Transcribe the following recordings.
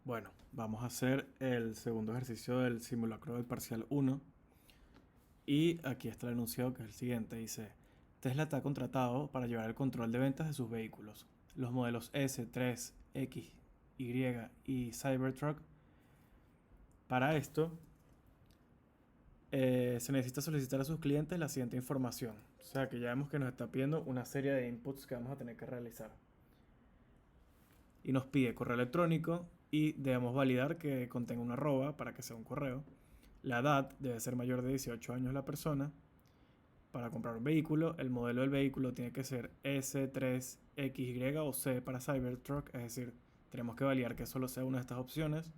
Bueno, vamos a hacer el segundo ejercicio del simulacro del parcial 1. Y aquí está el enunciado, que es el siguiente. Dice: Tesla está contratado para llevar el control de ventas de sus vehículos. Los modelos S, 3, X, Y y Cybertruck. Para esto, se necesita solicitar a sus clientes la siguiente información. O sea que ya vemos que nos está pidiendo una serie de inputs que vamos a tener que realizar. Y nos pide correo electrónico y debemos validar que contenga una arroba para que sea un correo. La edad debe ser mayor de 18 años la persona. Para comprar un vehículo, el modelo del vehículo tiene que ser S3, XY o C para Cybertruck, es decir, tenemos que validar que solo sea una de estas opciones.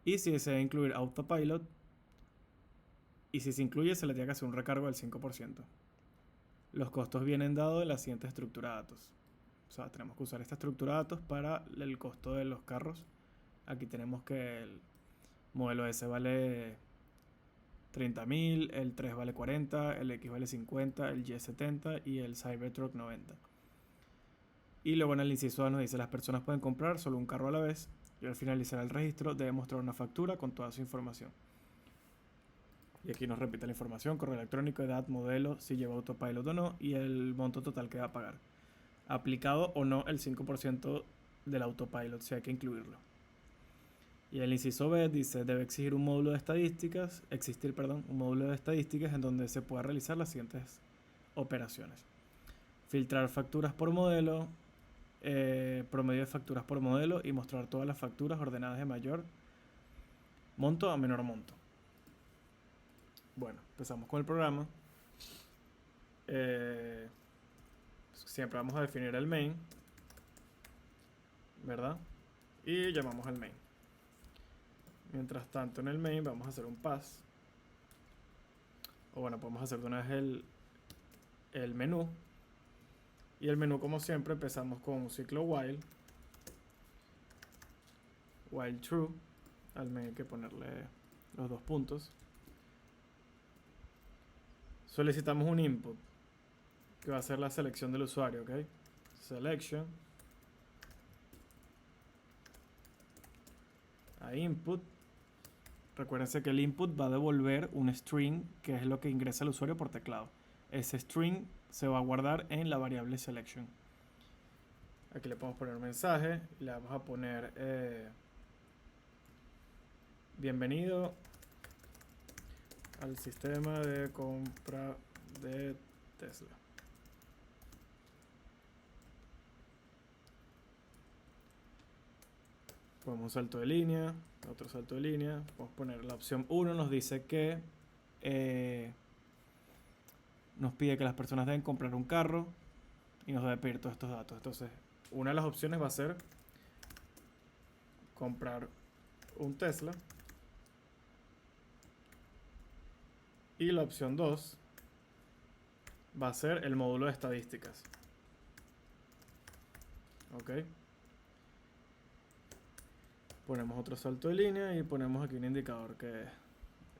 Y si desea incluir Autopilot, y si se incluye, se le tiene que hacer un recargo del 5%. Los costos vienen dados en la siguiente estructura de datos. O sea, tenemos que usar esta estructura de datos para el costo de los carros. Aquí tenemos que el modelo S vale 30.000, el 3 vale 40, el X vale 50, el Y 70 y el Cybertruck 90. Y luego en el inciso A nos dice: las personas pueden comprar solo un carro a la vez, y al finalizar el registro debe mostrar una factura con toda su información. Y aquí nos repite la información: correo electrónico, edad, modelo, si lleva autopilot o no, y el monto total que va a pagar. Aplicado o no el 5% del autopilot, si hay que incluirlo. Y el inciso B dice: debe exigir un módulo de estadísticas, un módulo de estadísticas en donde se pueda realizar las siguientes operaciones: filtrar facturas por modelo, promedio de facturas por modelo y mostrar todas las facturas ordenadas de mayor monto a menor monto. Bueno, empezamos con el programa. Siempre vamos a definir el main, ¿verdad? Y llamamos al main. Mientras tanto, en el main vamos a hacer un pass. O bueno, podemos hacer de una vez el menú. Y el menú, como siempre, empezamos con un ciclo while true. Al main hay que ponerle los dos puntos. Solicitamos un input, que va a ser la selección del usuario, ¿ok? Selection a input. Recuérdense que el input va a devolver un string, que es lo que ingresa el usuario por teclado. Ese string se va a guardar en la variable selection. Aquí le podemos poner un mensaje y le vamos a poner bienvenido al sistema de compra de Tesla. Ponemos un salto de línea, otro salto de línea. Podemos poner la opción 1, nos dice que nos pide que las personas deben comprar un carro y nos debe pedir todos estos datos. Entonces, una de las opciones va a ser comprar un Tesla. Y la opción 2 va a ser el módulo de estadísticas. Ok. Ponemos otro salto de línea y ponemos aquí un indicador que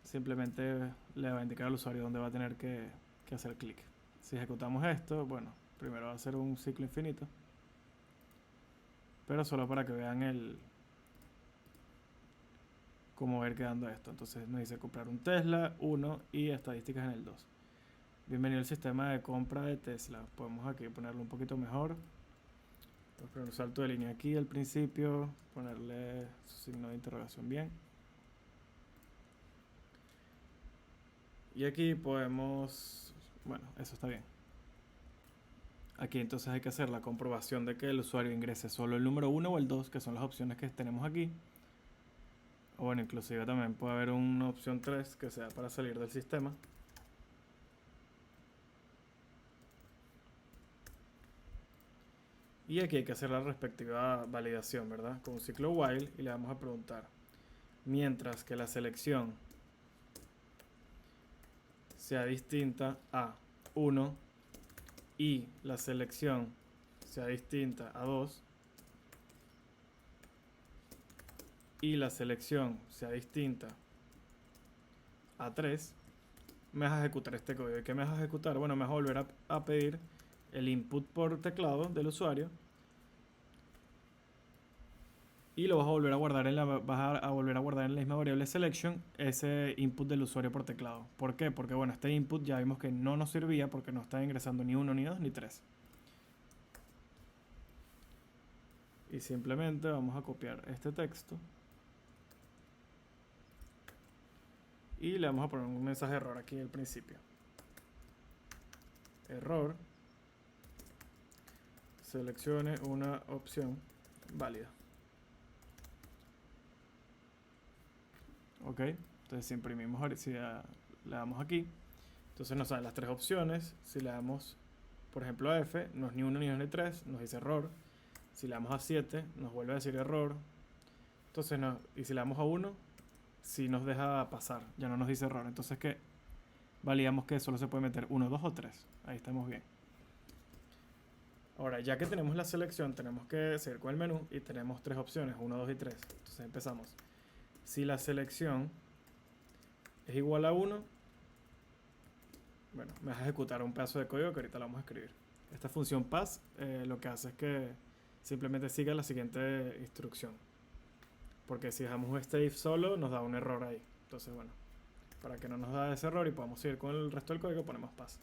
simplemente le va a indicar al usuario dónde va a tener que hacer clic. Si ejecutamos esto, bueno, primero va a ser un ciclo infinito, pero solo para que vean cómo va a ir quedando esto. Entonces nos dice comprar un Tesla 1 y estadísticas en el 2. Bienvenido al sistema de compra de Tesla. Podemos aquí ponerlo un poquito mejor. Podemos poner un salto de línea aquí al principio, ponerle su signo de interrogación bien. Y aquí podemos... Bueno, eso está bien. Aquí entonces hay que hacer la comprobación de que el usuario ingrese solo el número 1 o el 2, que son las opciones que tenemos aquí. O bueno, inclusive también puede haber una opción 3 que sea para salir del sistema. Y aquí hay que hacer la respectiva validación, ¿verdad? Con un ciclo while, y le vamos a preguntar: mientras que la selección sea distinta a 1 y la selección sea distinta a 2 y la selección sea distinta a 3, me vas a ejecutar este código. ¿Y qué me vas a ejecutar? Bueno, me vas a volver a pedir el input por teclado del usuario Y lo vas a volver a guardar en a volver a guardar en la misma variable selection ese input del usuario por teclado. ¿Por qué? Porque bueno, este input ya vimos que no nos servía porque no está ingresando ni 1, ni 2, ni 3. Y simplemente vamos a copiar este texto y le vamos a poner un mensaje de error aquí al principio. Error. Seleccione una opción válida. Ok, entonces si imprimimos, si le damos aquí, entonces nos salen las tres opciones. Si le damos, por ejemplo, a F, no es ni 1, ni 2, ni 3, nos dice error. Si le damos a 7, nos vuelve a decir error. Entonces no, y si le damos a 1, sí nos deja pasar, ya no nos dice error. Entonces que validamos que solo se puede meter 1, 2 o 3. Ahí estamos bien. Ahora, ya que tenemos la selección, tenemos que seguir con el menú y tenemos tres opciones, 1, 2 y 3. Entonces empezamos. Si la selección es igual a 1, bueno, me vas a ejecutar un pedazo de código que ahorita lo vamos a escribir. Esta función pass lo que hace es que simplemente siga la siguiente instrucción. Porque si dejamos un state if solo, nos da un error ahí. Entonces, bueno, para que no nos da ese error y podamos seguir con el resto del código, ponemos pass.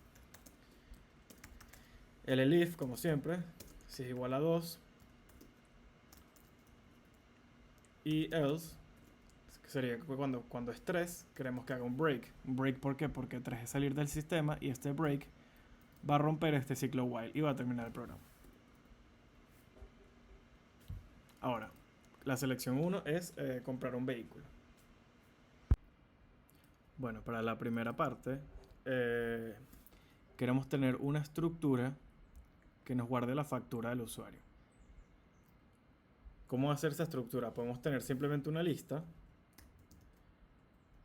El elif, como siempre, si es igual a 2. Y else, que sería cuando es 3, queremos que haga un break. ¿Un break por qué? Porque 3 es salir del sistema y este break va a romper este ciclo while y va a terminar el programa. Ahora, la selección 1 es comprar un vehículo. Bueno, para la primera parte, queremos tener una estructura que nos guarde la factura del usuario. ¿Cómo hacer esa estructura? Podemos tener simplemente una lista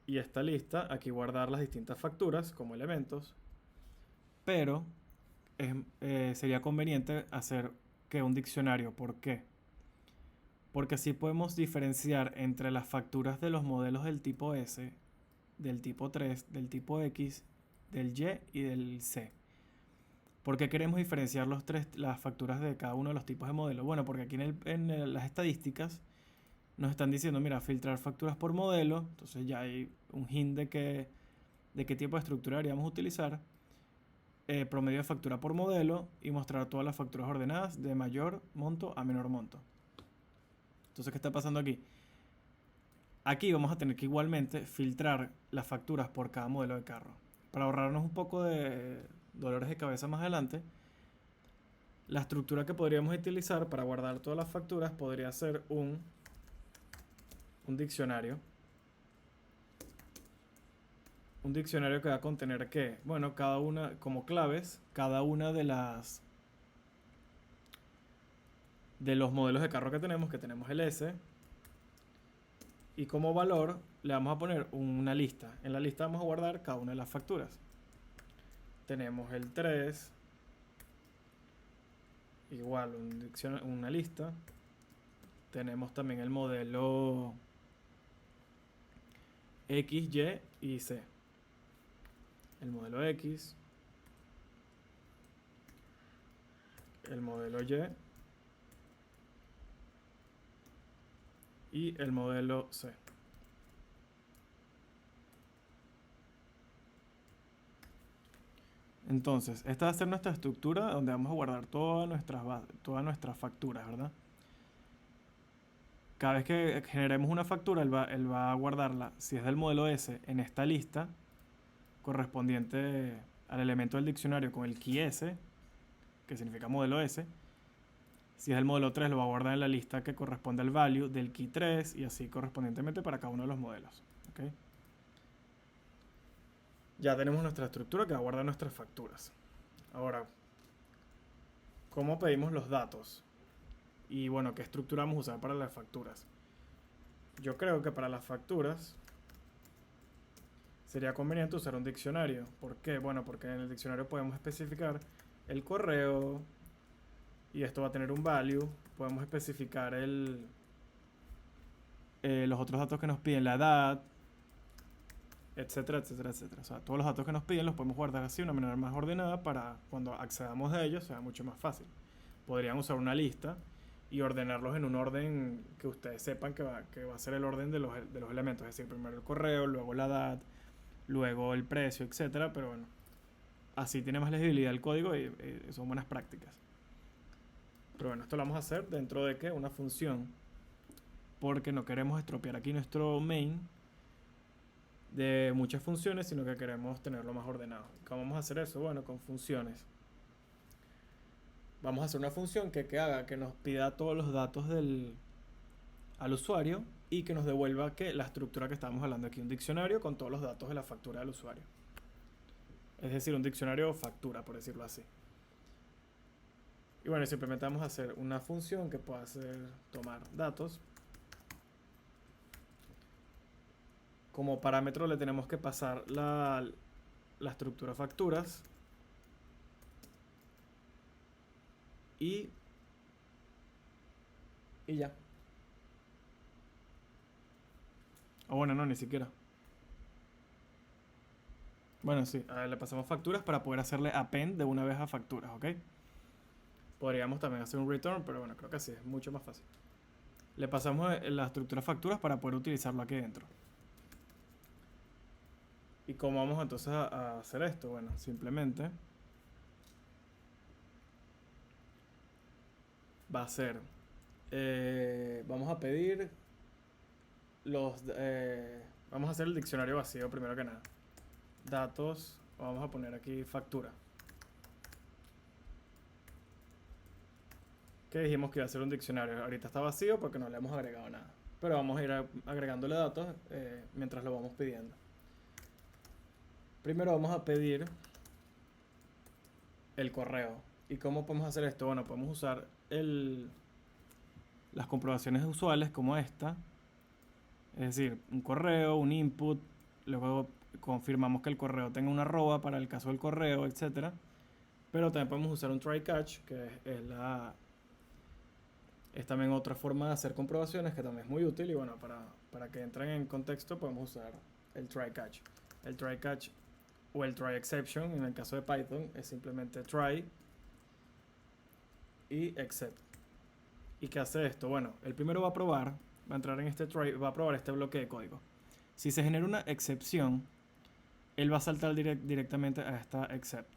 y esta lista aquí guardar las distintas facturas como elementos, pero sería conveniente hacer que un diccionario. ¿Por qué? Porque así podemos diferenciar entre las facturas de los modelos del tipo S, del tipo 3, del tipo X, del Y y del C. ¿Por qué queremos diferenciar las facturas de cada uno de los tipos de modelos? Bueno, porque aquí las estadísticas nos están diciendo, mira, filtrar facturas por modelo. Entonces ya hay un hint de qué tipo de estructura deberíamos utilizar. Promedio de factura por modelo y mostrar todas las facturas ordenadas de mayor monto a menor monto. Entonces, ¿qué está pasando aquí? Aquí vamos a tener que igualmente filtrar las facturas por cada modelo de carro. Para ahorrarnos un poco de dolores de cabeza más adelante, la estructura que podríamos utilizar para guardar todas las facturas podría ser un diccionario. Un diccionario que va a contener ¿qué? Bueno, cada una, como claves, cada una de los modelos de carro que tenemos el S, y como valor le vamos a poner una lista. En la lista vamos a guardar cada una de las facturas. Tenemos el 3, igual una lista. Tenemos también el modelo X, Y y C. El modelo X, el modelo y el modelo C. Entonces, esta va a ser nuestra estructura donde vamos a guardar todas nuestras facturas, ¿verdad? Cada vez que generemos una factura, él va a guardarla, si es del modelo S, en esta lista correspondiente al elemento del diccionario con el key S, que significa modelo S. Si es el modelo 3, lo va a guardar en la lista que corresponde al value del key 3 y así correspondientemente para cada uno de los modelos. ¿Okay? Ya tenemos nuestra estructura que va a guardar nuestras facturas. Ahora, ¿cómo pedimos los datos? Y bueno, ¿qué estructura vamos a usar para las facturas? Yo creo que para las facturas sería conveniente usar un diccionario. ¿Por qué? Bueno, porque en el diccionario podemos especificar el correo y esto va a tener un value. Podemos especificar los otros datos que nos piden, la edad, etcétera, etcétera, etcétera. O sea, todos los datos que nos piden los podemos guardar así de una manera más ordenada para cuando accedamos a ellos sea mucho más fácil. Podrían usar una lista y ordenarlos en un orden que ustedes sepan que va a ser el orden de los elementos. Es decir, primero el correo, luego la edad, luego el precio, etcétera. Pero bueno, así tiene más legibilidad el código y son buenas prácticas. Pero bueno, esto lo vamos a hacer dentro de una función, porque no queremos estropear aquí nuestro main de muchas funciones, sino que queremos tenerlo más ordenado. ¿Cómo vamos a hacer eso? Bueno, con funciones. Vamos a hacer una función que haga que nos pida todos los datos al usuario y que nos devuelva la estructura que estábamos hablando aquí, un diccionario con todos los datos de la factura del usuario. Es decir, un diccionario factura, por decirlo así. Y bueno, simplemente vamos a hacer una función que pueda tomar datos. Como parámetro le tenemos que pasar la estructura facturas. Y ya. O bueno, no, ni siquiera. Bueno, sí, a ver, le pasamos facturas para poder hacerle append de una vez a facturas, ¿ok? Podríamos también hacer un return, pero bueno, creo que así es mucho más fácil. Le pasamos la estructura facturas para poder utilizarlo aquí dentro. ¿Y cómo vamos entonces a hacer esto? Bueno, simplemente va a ser, vamos a pedir vamos a hacer el diccionario vacío primero que nada. Datos, vamos a poner aquí factura. Que dijimos que iba a ser un diccionario. Ahorita está vacío porque no le hemos agregado nada. Pero vamos a ir agregándole datos mientras lo vamos pidiendo. Primero vamos a pedir el correo. ¿Y cómo podemos hacer esto? Bueno, podemos usar las comprobaciones usuales como esta. Es decir, un correo, un input, luego confirmamos que el correo tenga una arroba para el caso del correo, etc. Pero también podemos usar un try catch, que es también otra forma de hacer comprobaciones que también es muy útil. Y bueno, para que entren en contexto podemos usar el try catch. El try catch o el try exception en el caso de Python es simplemente try y except. ¿Y qué hace esto? Bueno, el primero va a entrar en este try, va a probar este bloque de código. Si se genera una excepción, él va a saltar directamente a esta except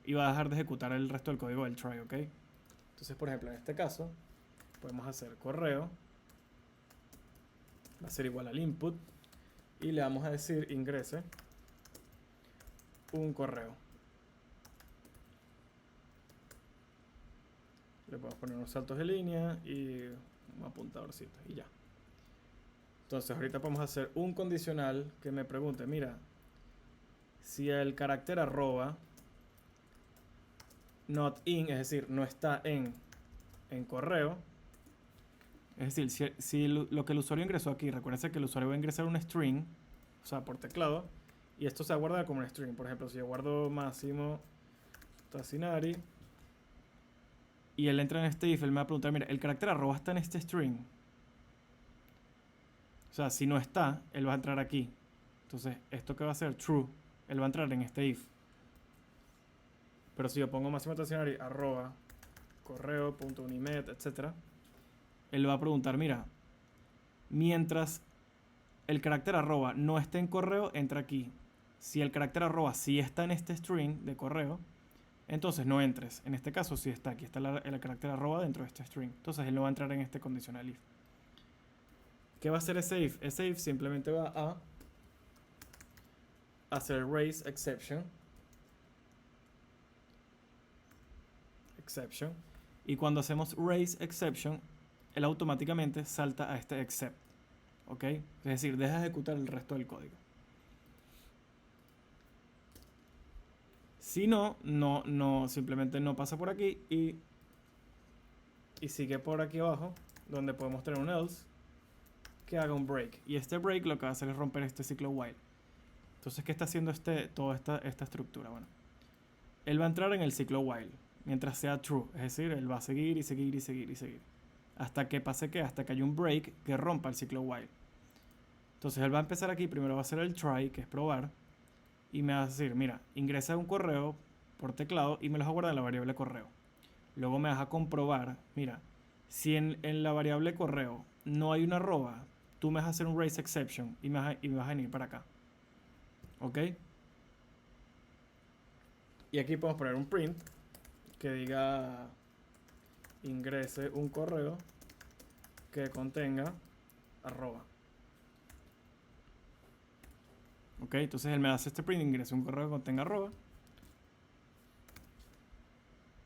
y va a dejar de ejecutar el resto del código del try, ¿ok? Entonces, por ejemplo, en este caso podemos hacer correo, va a ser igual al input y le vamos a decir ingrese un correo. Le podemos poner unos saltos de línea y un apuntadorcito y ya. Entonces ahorita podemos hacer un condicional que me pregunte, mira, si el carácter arroba not in, es decir, no está en correo, es decir, si lo que el usuario ingresó aquí, recuérdense que el usuario va a ingresar un string, o sea, por teclado, y esto se va a guardar como un string. Por ejemplo, si yo guardo Máximo Tassinari y él entra en este if, él me va a preguntar, mira, el carácter arroba está en este string. O sea, si no está, él va a entrar aquí. Entonces, esto que va a ser true, él va a entrar en este if. Pero si yo pongo Máximo Tassinari arroba correo.unimed, etc., él va a preguntar, mira, mientras el carácter arroba no esté en correo, entra aquí. Si el carácter arroba sí está en este string de correo, entonces no entres. En este caso sí está, aquí está el carácter arroba dentro de este string. Entonces él no va a entrar en este conditional if. ¿Qué va a hacer ese if? Ese if simplemente va a hacer raise exception. Y cuando hacemos raise exception, él automáticamente salta a este except. ¿Ok? Es decir, deja de ejecutar el resto del código. Si no, simplemente no pasa por aquí y sigue por aquí abajo, donde podemos tener un else que haga un break. Y este break lo que va a hacer es romper este ciclo while. Entonces, ¿qué está haciendo toda esta estructura? Bueno, él va a entrar en el ciclo while mientras sea true. Es decir, él va a seguir y seguir y seguir y seguir. Hasta que pase hasta que haya un break que rompa el ciclo while. Entonces él va a empezar aquí, primero va a hacer el try, que es probar, y me va a decir, mira, ingresa un correo por teclado y me lo vas a guardar en la variable correo. Luego me vas a comprobar, mira, Si en la variable correo no hay una arroba, tú me vas a hacer un raise exception y me vas a venir para acá. ¿Ok? Y aquí podemos poner un print que diga ingrese un correo que contenga arroba. Ok, entonces él me hace este print, ingrese un correo que contenga arroba.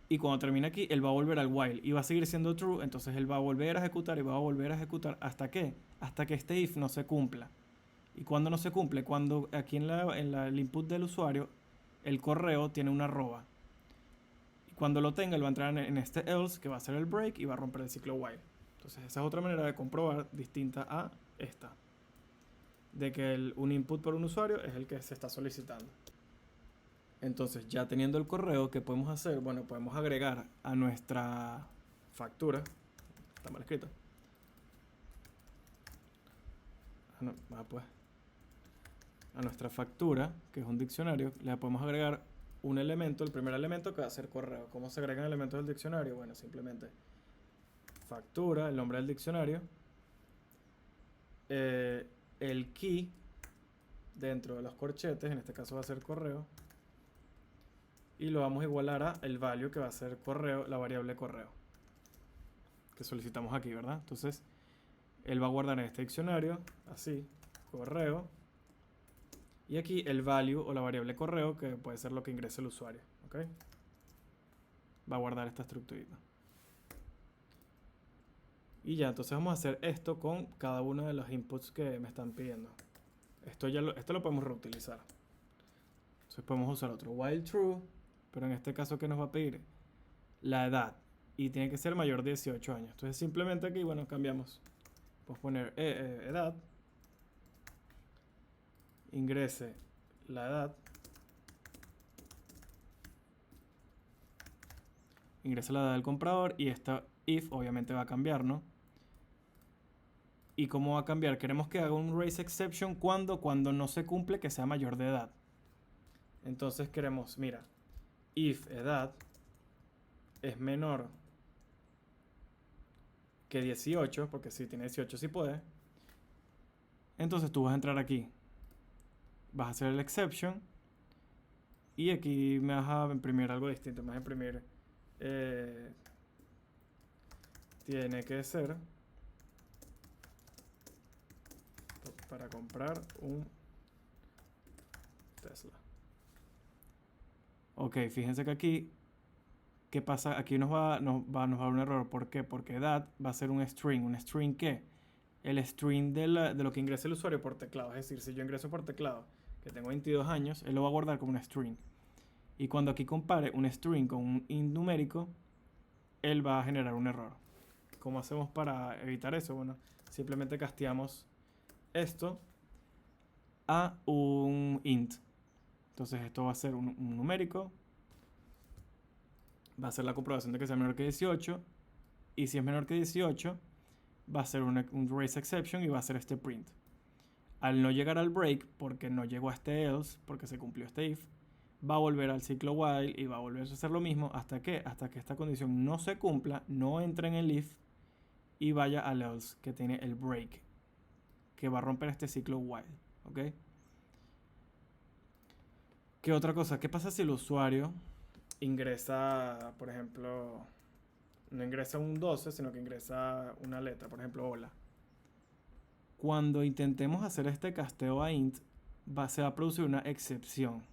Y cuando termine aquí, él va a volver al while y va a seguir siendo true. Entonces él va a volver a ejecutar y va a volver a ejecutar. ¿Hasta qué? Hasta que este if no se cumpla. ¿Y cuando no se cumple? Cuando aquí en el input del usuario, el correo tiene una arroba. Y cuando lo tenga, él va a entrar en este else, que va a ser el break, y va a romper el ciclo while. Entonces esa es otra manera de comprobar distinta a esta. De que un input por un usuario es el que se está solicitando. Entonces, ya teniendo el correo, ¿qué podemos hacer? Bueno, podemos agregar a nuestra factura. Está mal escrito. Pues. A nuestra factura, que es un diccionario, le podemos agregar un elemento, el primer elemento que va a ser correo. ¿Cómo se agregan elementos del diccionario? Bueno, simplemente factura, el nombre del diccionario, el key dentro de los corchetes, en este caso va a ser correo, y lo vamos a igualar a el value que va a ser correo, la variable correo que solicitamos aquí, ¿verdad? Entonces él va a guardar en este diccionario así, correo, y aquí el value o la variable correo, que puede ser lo que ingrese el usuario, ¿ok? Va a guardar esta estructurita. Y ya, entonces vamos a hacer esto con cada uno de los inputs que me están pidiendo. Esto lo podemos reutilizar. Entonces podemos usar otro while true, pero en este caso, ¿qué nos va a pedir? La edad. Y tiene que ser mayor de 18 años. Entonces simplemente aquí, bueno, cambiamos. Podemos poner edad. Ingrese la edad. Ingresa la edad del comprador y esta if obviamente va a cambiar, ¿no? ¿Y cómo va a cambiar? Queremos que haga un raise exception cuando no se cumple que sea mayor de edad. Entonces queremos, mira, if edad es menor que 18, porque si tiene 18 sí puede. Entonces tú vas a entrar aquí, vas a hacer el exception y aquí me vas a imprimir algo distinto. Me vas a imprimir tiene que ser para comprar un Tesla. Ok, fíjense que aquí, ¿qué pasa? Aquí nos va a dar un error. ¿Por qué? Porque edad va a ser un string. ¿Un string qué? El string de lo que ingresa el usuario por teclado. Es decir, si yo ingreso por teclado, que tengo 22 años, él lo va a guardar como un string. Y cuando aquí compare un string con un int numérico, él va a generar un error. ¿Cómo hacemos para evitar eso? Bueno, simplemente casteamos esto a un int. Entonces esto va a ser un numérico. Va a ser la comprobación de que sea menor que 18. Y si es menor que 18, va a ser un raise exception y va a ser este print. Al no llegar al break, porque no llegó a este else, porque se cumplió este if, va a volver al ciclo while y va a volver a hacer lo mismo hasta que esta condición no se cumpla, no entre en el if y vaya al else que tiene el break, que va a romper este ciclo while. ¿Ok? ¿Qué otra cosa? ¿Qué pasa si el usuario ingresa, por ejemplo, no ingresa un 12, sino que ingresa una letra, por ejemplo, hola? Cuando intentemos hacer este casteo a int, se va a producir una excepción.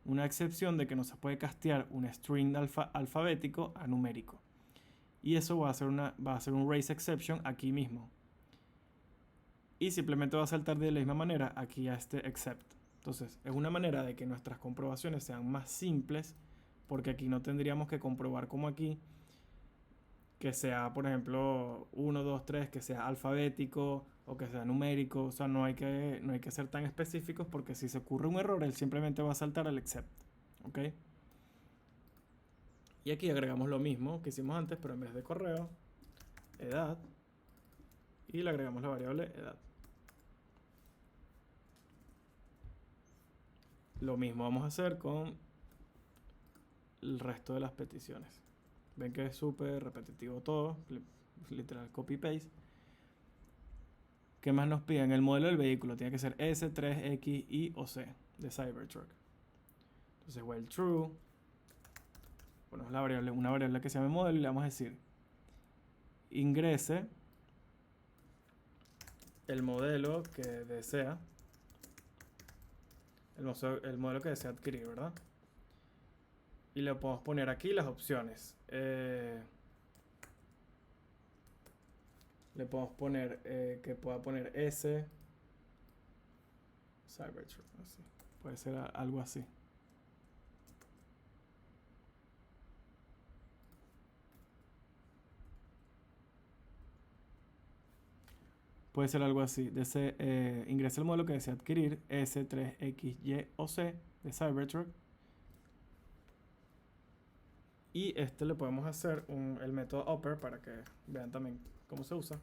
Una excepción de que no se puede castear un string alfabético a numérico. Y eso va a ser un raise exception aquí mismo. Y simplemente va a saltar de la misma manera aquí a este except. Entonces, es una manera de que nuestras comprobaciones sean más simples, porque aquí no tendríamos que comprobar como aquí, que sea, por ejemplo, 1, 2, 3, que sea alfabético o que sea numérico. O sea, no hay que ser tan específicos, porque si se ocurre un error, él simplemente va a saltar al except. ¿Ok? Y aquí agregamos lo mismo que hicimos antes, pero en vez de correo, edad, y le agregamos la variable edad. Lo mismo vamos a hacer con el resto de las peticiones. Ven que es súper repetitivo todo. literal copy paste. ¿Qué más nos piden? El modelo del vehículo tiene que ser S, 3, X, Y o C de Cybertruck. Entonces, while true, ponemos una variable que se llame modelo y le vamos a decir ingrese el modelo que desea, el modelo que desea adquirir, ¿verdad? Y le podemos poner aquí las opciones. Le podemos poner que pueda poner S Cybertruck, así. Puede ser algo así. Puede ser algo así. Ingresa el modelo que desea adquirir, S, 3, X, Y o C de Cybertruck. Y le podemos hacer el método upper para que vean también cómo se usa.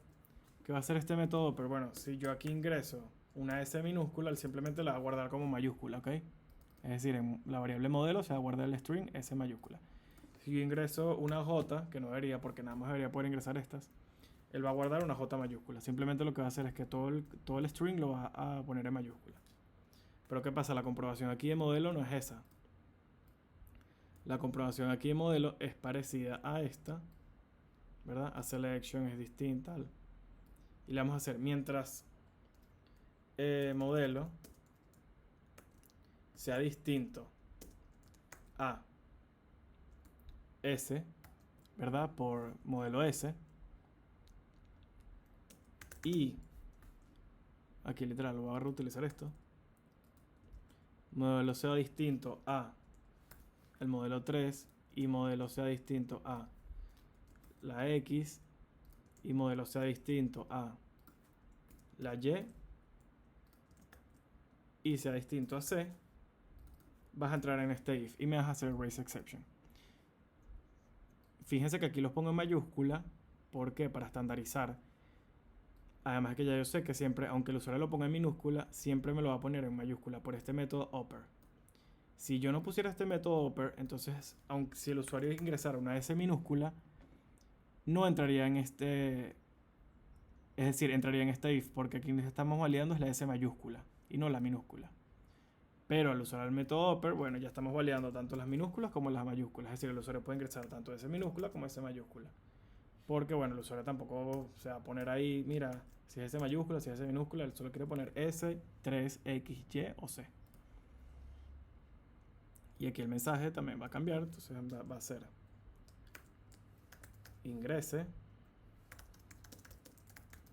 ¿Qué va a hacer este método upper? Bueno, si yo aquí ingreso una S minúscula, él simplemente la va a guardar como mayúscula, ¿ok? Es decir, en la variable modelo se va a guardar el string S mayúscula. Si yo ingreso una J, que no debería porque nada más debería poder ingresar estas, él va a guardar una J mayúscula. Simplemente lo que va a hacer es que todo el string lo va a poner en mayúscula. Pero ¿qué pasa? La comprobación aquí de modelo no es esa. La comprobación aquí de modelo es parecida a esta, ¿verdad? A selection es distinta. Y le vamos a hacer mientras modelo sea distinto a S, ¿verdad? Por modelo S. Y aquí literal voy a reutilizar esto. Modelo sea distinto a el modelo 3 y modelo sea distinto a la X y modelo sea distinto a la Y sea distinto a C, vas a entrar en este if y me vas a hacer raise exception. Fíjense que aquí los pongo en mayúscula. ¿Por qué? Para estandarizar. Además que ya yo sé que siempre, aunque el usuario lo ponga en minúscula, siempre me lo va a poner en mayúscula por este método upper. Si yo no pusiera este método upper, entonces, aunque si el usuario ingresara una S minúscula, no entraría en este... Es decir, entraría en este if, porque aquí estamos validando es la S mayúscula y no la minúscula. Pero al usar el método upper, bueno, ya estamos validando tanto las minúsculas como las mayúsculas. Es decir, el usuario puede ingresar tanto S minúscula como S mayúscula. Porque, bueno, el usuario tampoco se va a poner ahí, mira, si es S mayúscula, si es S minúscula, él solo quiere poner S, 3, X, Y o C. Y aquí el mensaje también va a cambiar, entonces va a ser ingrese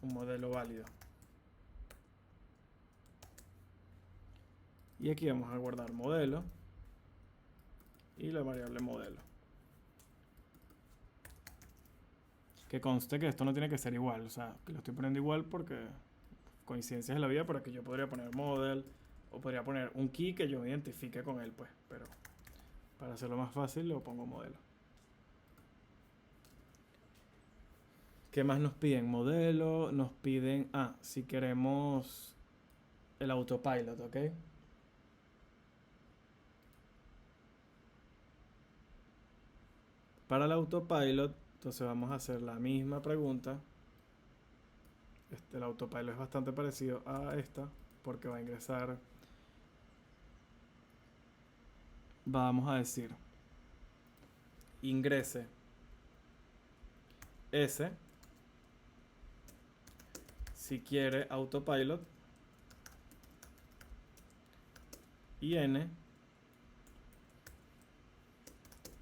un modelo válido. Y aquí vamos a guardar modelo y la variable modelo. Que conste que esto no tiene que ser igual, o sea, que lo estoy poniendo igual porque coincidencias de la vida, por aquí yo podría poner model o podría poner un key que yo me identifique con él, pues, pero para hacerlo más fácil lo pongo modelo. ¿Qué más nos piden? Modelo, nos piden, si queremos el autopilot, ¿ok? Para el autopilot, entonces vamos a hacer la misma pregunta. El autopilot es bastante parecido a esta porque va a ingresar, vamos a decir, ingrese S si quiere autopilot y N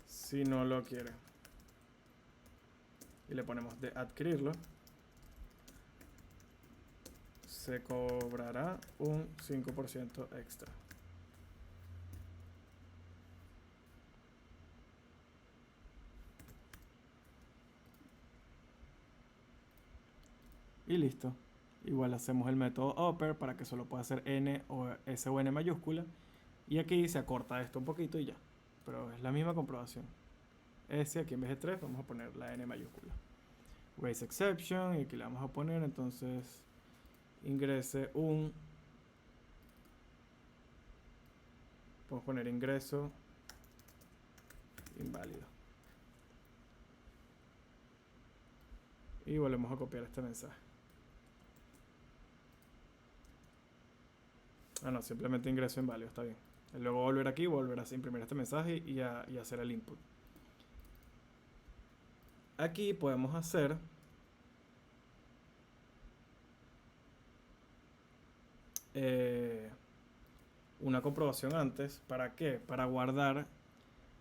si no lo quiere. Y le ponemos de adquirirlo. Se cobrará un 5% extra. Y listo. Igual hacemos el método upper para que solo pueda hacer N o S o N mayúscula. Y aquí se acorta esto un poquito y ya. Pero es la misma comprobación. S aquí en vez de 3 vamos a poner la N mayúscula. Raise exception y aquí le vamos a poner entonces ingrese un... Podemos poner ingreso inválido. Y volvemos a copiar este mensaje. Ah, no, simplemente ingreso inválido, está bien. Y luego volver aquí, volver a imprimir este mensaje y hacer el input. Aquí podemos hacer una comprobación antes. ¿Para qué? Para guardar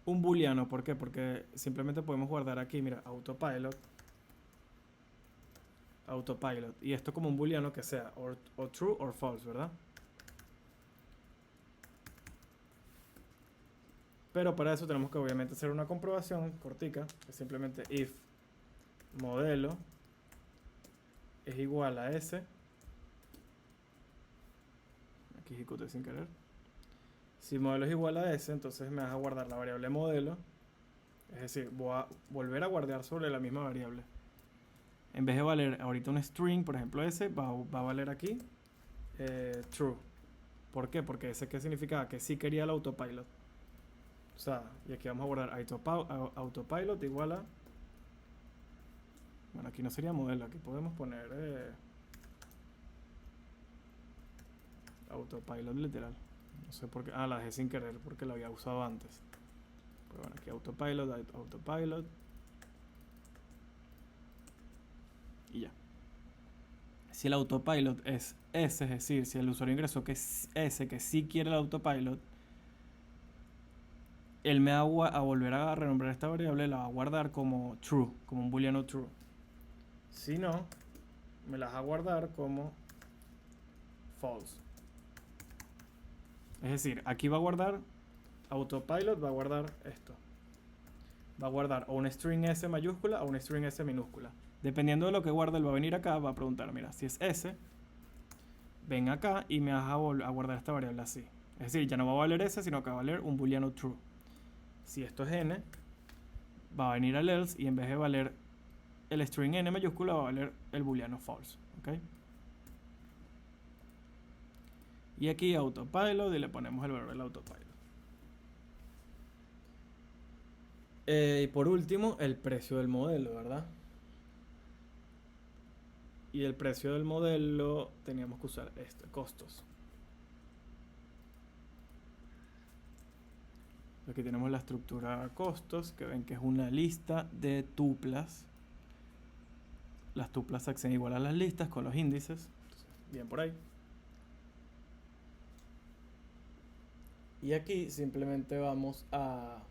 un booleano. ¿Por qué? Porque simplemente podemos guardar aquí, mira, autopilot. Y esto como un booleano que sea o true o false, ¿verdad? Pero para eso tenemos que obviamente hacer una comprobación cortica, que es simplemente if modelo es igual a s. Aquí ejecuté sin querer. Si modelo es igual a s, entonces me vas a guardar la variable modelo. Es decir, voy a volver a guardar sobre la misma variable. En vez de valer ahorita un string, por ejemplo s, va a valer aquí true. ¿Por qué? Porque ese que significaba que sí quería el autopilot. O sea, y aquí vamos a guardar autopilot igual a... Bueno, aquí no sería modelo, aquí podemos poner autopilot literal. No sé por qué. Ah, la dejé sin querer porque la había usado antes. Pero bueno, aquí autopilot. Y ya. Si el autopilot es S, es decir, si el usuario ingresó que es S, que sí quiere el autopilot, él me va a volver a renombrar esta variable, la va a guardar como true, como un booleano true. Si no, me la va a guardar como false. Es decir, aquí va a guardar autopilot, va a guardar esto. Va a guardar o una string S mayúscula o una string S minúscula. Dependiendo de lo que guarde, él va a venir acá, va a preguntar, mira, si es S, ven acá y me vas a guardar esta variable así. Es decir, ya no va a valer S, sino que va a valer un booleano true. Si esto es N, va a venir al else y en vez de valer el string N mayúscula, va a valer el booleano false. ¿Okay? Y aquí autopilot y le ponemos el valor del autopilot. Y por último, el precio del modelo, ¿verdad? Y el precio del modelo teníamos que usar costos. Aquí tenemos la estructura costos, que ven que es una lista de tuplas. Las tuplas se acceden igual a las listas con los índices. Entonces, bien por ahí. Y aquí simplemente vamos a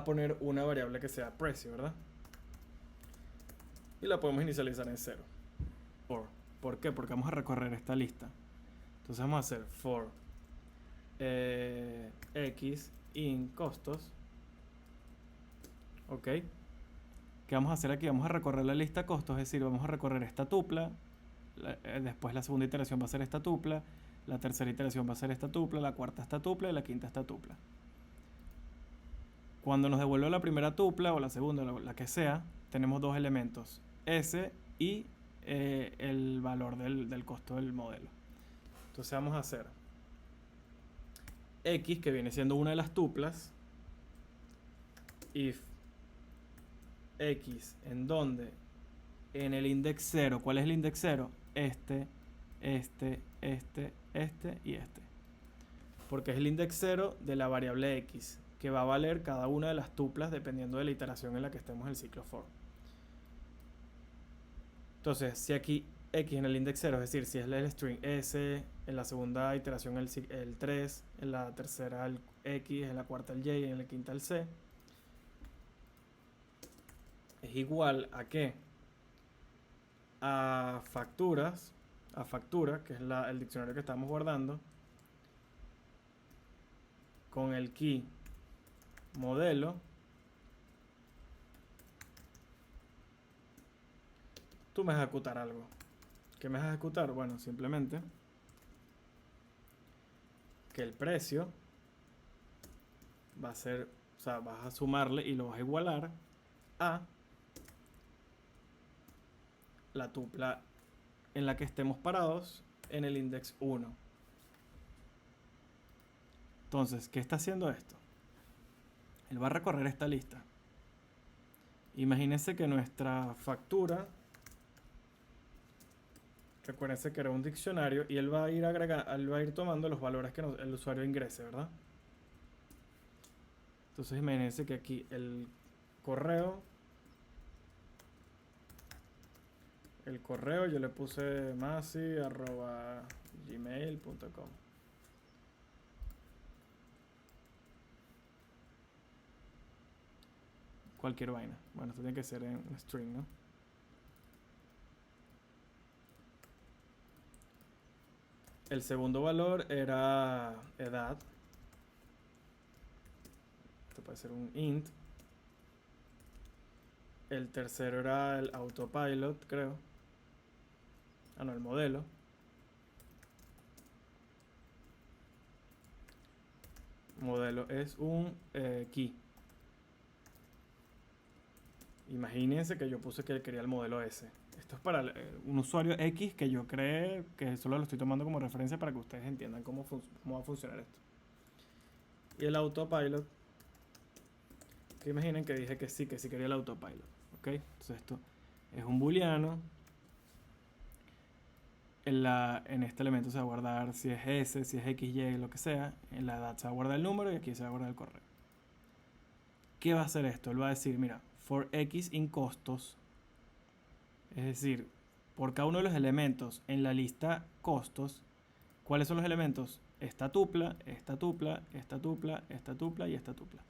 poner una variable que sea precio, ¿verdad? Y la podemos inicializar en 0. ¿Por qué? Porque vamos a recorrer esta lista. Entonces vamos a hacer for x in costos. Ok. ¿Qué vamos a hacer aquí? Vamos a recorrer la lista costos, es decir, vamos a recorrer esta tupla. Después la segunda iteración va a ser esta tupla. La tercera iteración va a ser esta tupla. La cuarta esta tupla y la quinta esta tupla. Cuando nos devuelve la primera tupla o la segunda, la que sea, tenemos dos elementos, S y el valor del costo del modelo. Entonces vamos a hacer X, que viene siendo una de las tuplas, if X, ¿en dónde? En el index 0. ¿Cuál es el index 0? Este y este. Porque es el index 0 de la variable X, que va a valer cada una de las tuplas dependiendo de la iteración en la que estemos en el ciclo for. Entonces, si aquí X en el index 0, es decir, si es el string S, en la segunda iteración el 3, en la tercera el X, en la cuarta el Y, en la quinta el C, es igual a ¿qué? A factura, que es el diccionario que estamos guardando, con el key modelo. Tú me vas a ejecutar algo. ¿Qué me vas a ejecutar? Bueno, simplemente que el precio va a ser, o sea, vas a sumarle y lo vas a igualar a la tupla en la que estemos parados en el index 1. Entonces, ¿qué está haciendo esto? Él va a recorrer esta lista. Imagínense que nuestra factura, recuérdense que era un diccionario y él va a ir él va a ir tomando los valores que el usuario ingrese, ¿verdad? Entonces imagínense que aquí correo, el correo yo le puse masi@gmail.com. Cualquier vaina. Bueno, esto tiene que ser en string, ¿no? El segundo valor era edad. Esto puede ser un int. El tercero era el autopilot, creo. Ah, no, el modelo. Modelo es un key. Imagínense que yo puse que quería el modelo S. Esto es para un usuario X que yo creé, que solo lo estoy tomando como referencia para que ustedes entiendan cómo va a funcionar esto. Y el autopilot, que imaginen que dije que sí quería el autopilot. ¿Ok? Entonces esto es un booleano. En este elemento se va a guardar si es S, si es XY, lo que sea. En la edad se va a guardar el número y aquí se va a guardar el correo. ¿Qué va a hacer esto? Él va a decir, mira, for X in costos, es decir, por cada uno de los elementos en la lista costos, ¿cuáles son los elementos? Esta tupla, esta tupla, esta tupla, esta tupla y esta tupla.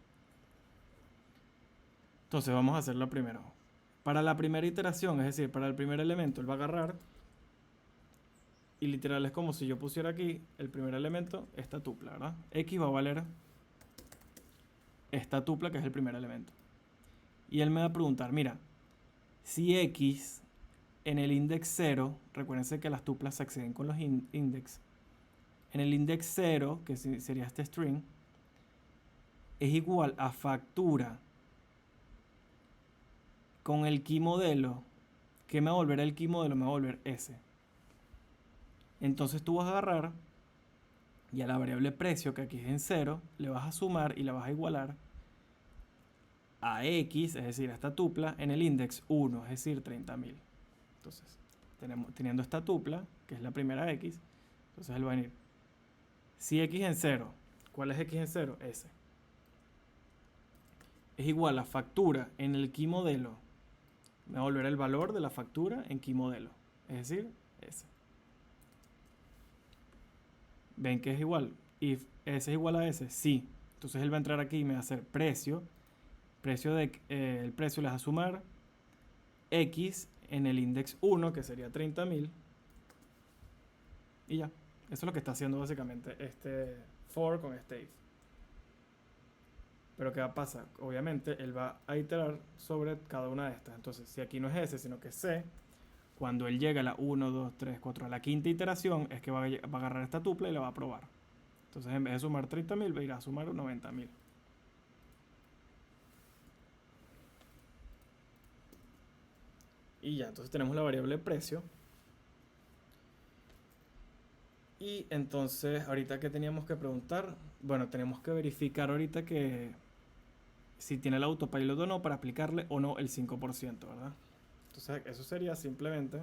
Entonces vamos a hacerlo primero. Para la primera iteración, es decir, para el primer elemento, él va a agarrar y literal es como si yo pusiera aquí el primer elemento, esta tupla, ¿verdad? X va a valer esta tupla que es el primer elemento. Y él me va a preguntar, mira, si X en el index 0, recuérdense que las tuplas se acceden con los index, en el index 0, que sería este string, es igual a factura con el key modelo, ¿qué me va a volver el key modelo? Me va a volver S. Entonces tú vas a agarrar y a la variable precio, que aquí es en 0, le vas a sumar y la vas a igualar a X, es decir, a esta tupla, en el index 1, es decir, 30.000. Entonces, teniendo esta tupla, que es la primera X, entonces él va a venir. Si X en 0, ¿cuál es X en 0? S. Es igual a factura en el key modelo. Me va a volver el valor de la factura en key modelo, es decir, S. ¿Ven que es igual? If S es igual a S, sí. Entonces él va a entrar aquí y me va a hacer precio. El precio le va a sumar X en el index 1, que sería 30.000. Y ya. Eso es lo que está haciendo básicamente este for con este if. Pero ¿qué va a pasar? Obviamente él va a iterar sobre cada una de estas. Entonces, si aquí no es S, sino que es C, cuando él llega a la 1, 2, 3, 4, a la quinta iteración, es que va a agarrar esta tupla y la va a probar. Entonces, en vez de sumar 30.000, va a ir a sumar 90.000. Y ya, entonces tenemos la variable precio. Y entonces, ahorita que teníamos que preguntar, bueno, tenemos que verificar ahorita que si tiene el autopilot o no para aplicarle o no el 5%, ¿verdad? Entonces, eso sería simplemente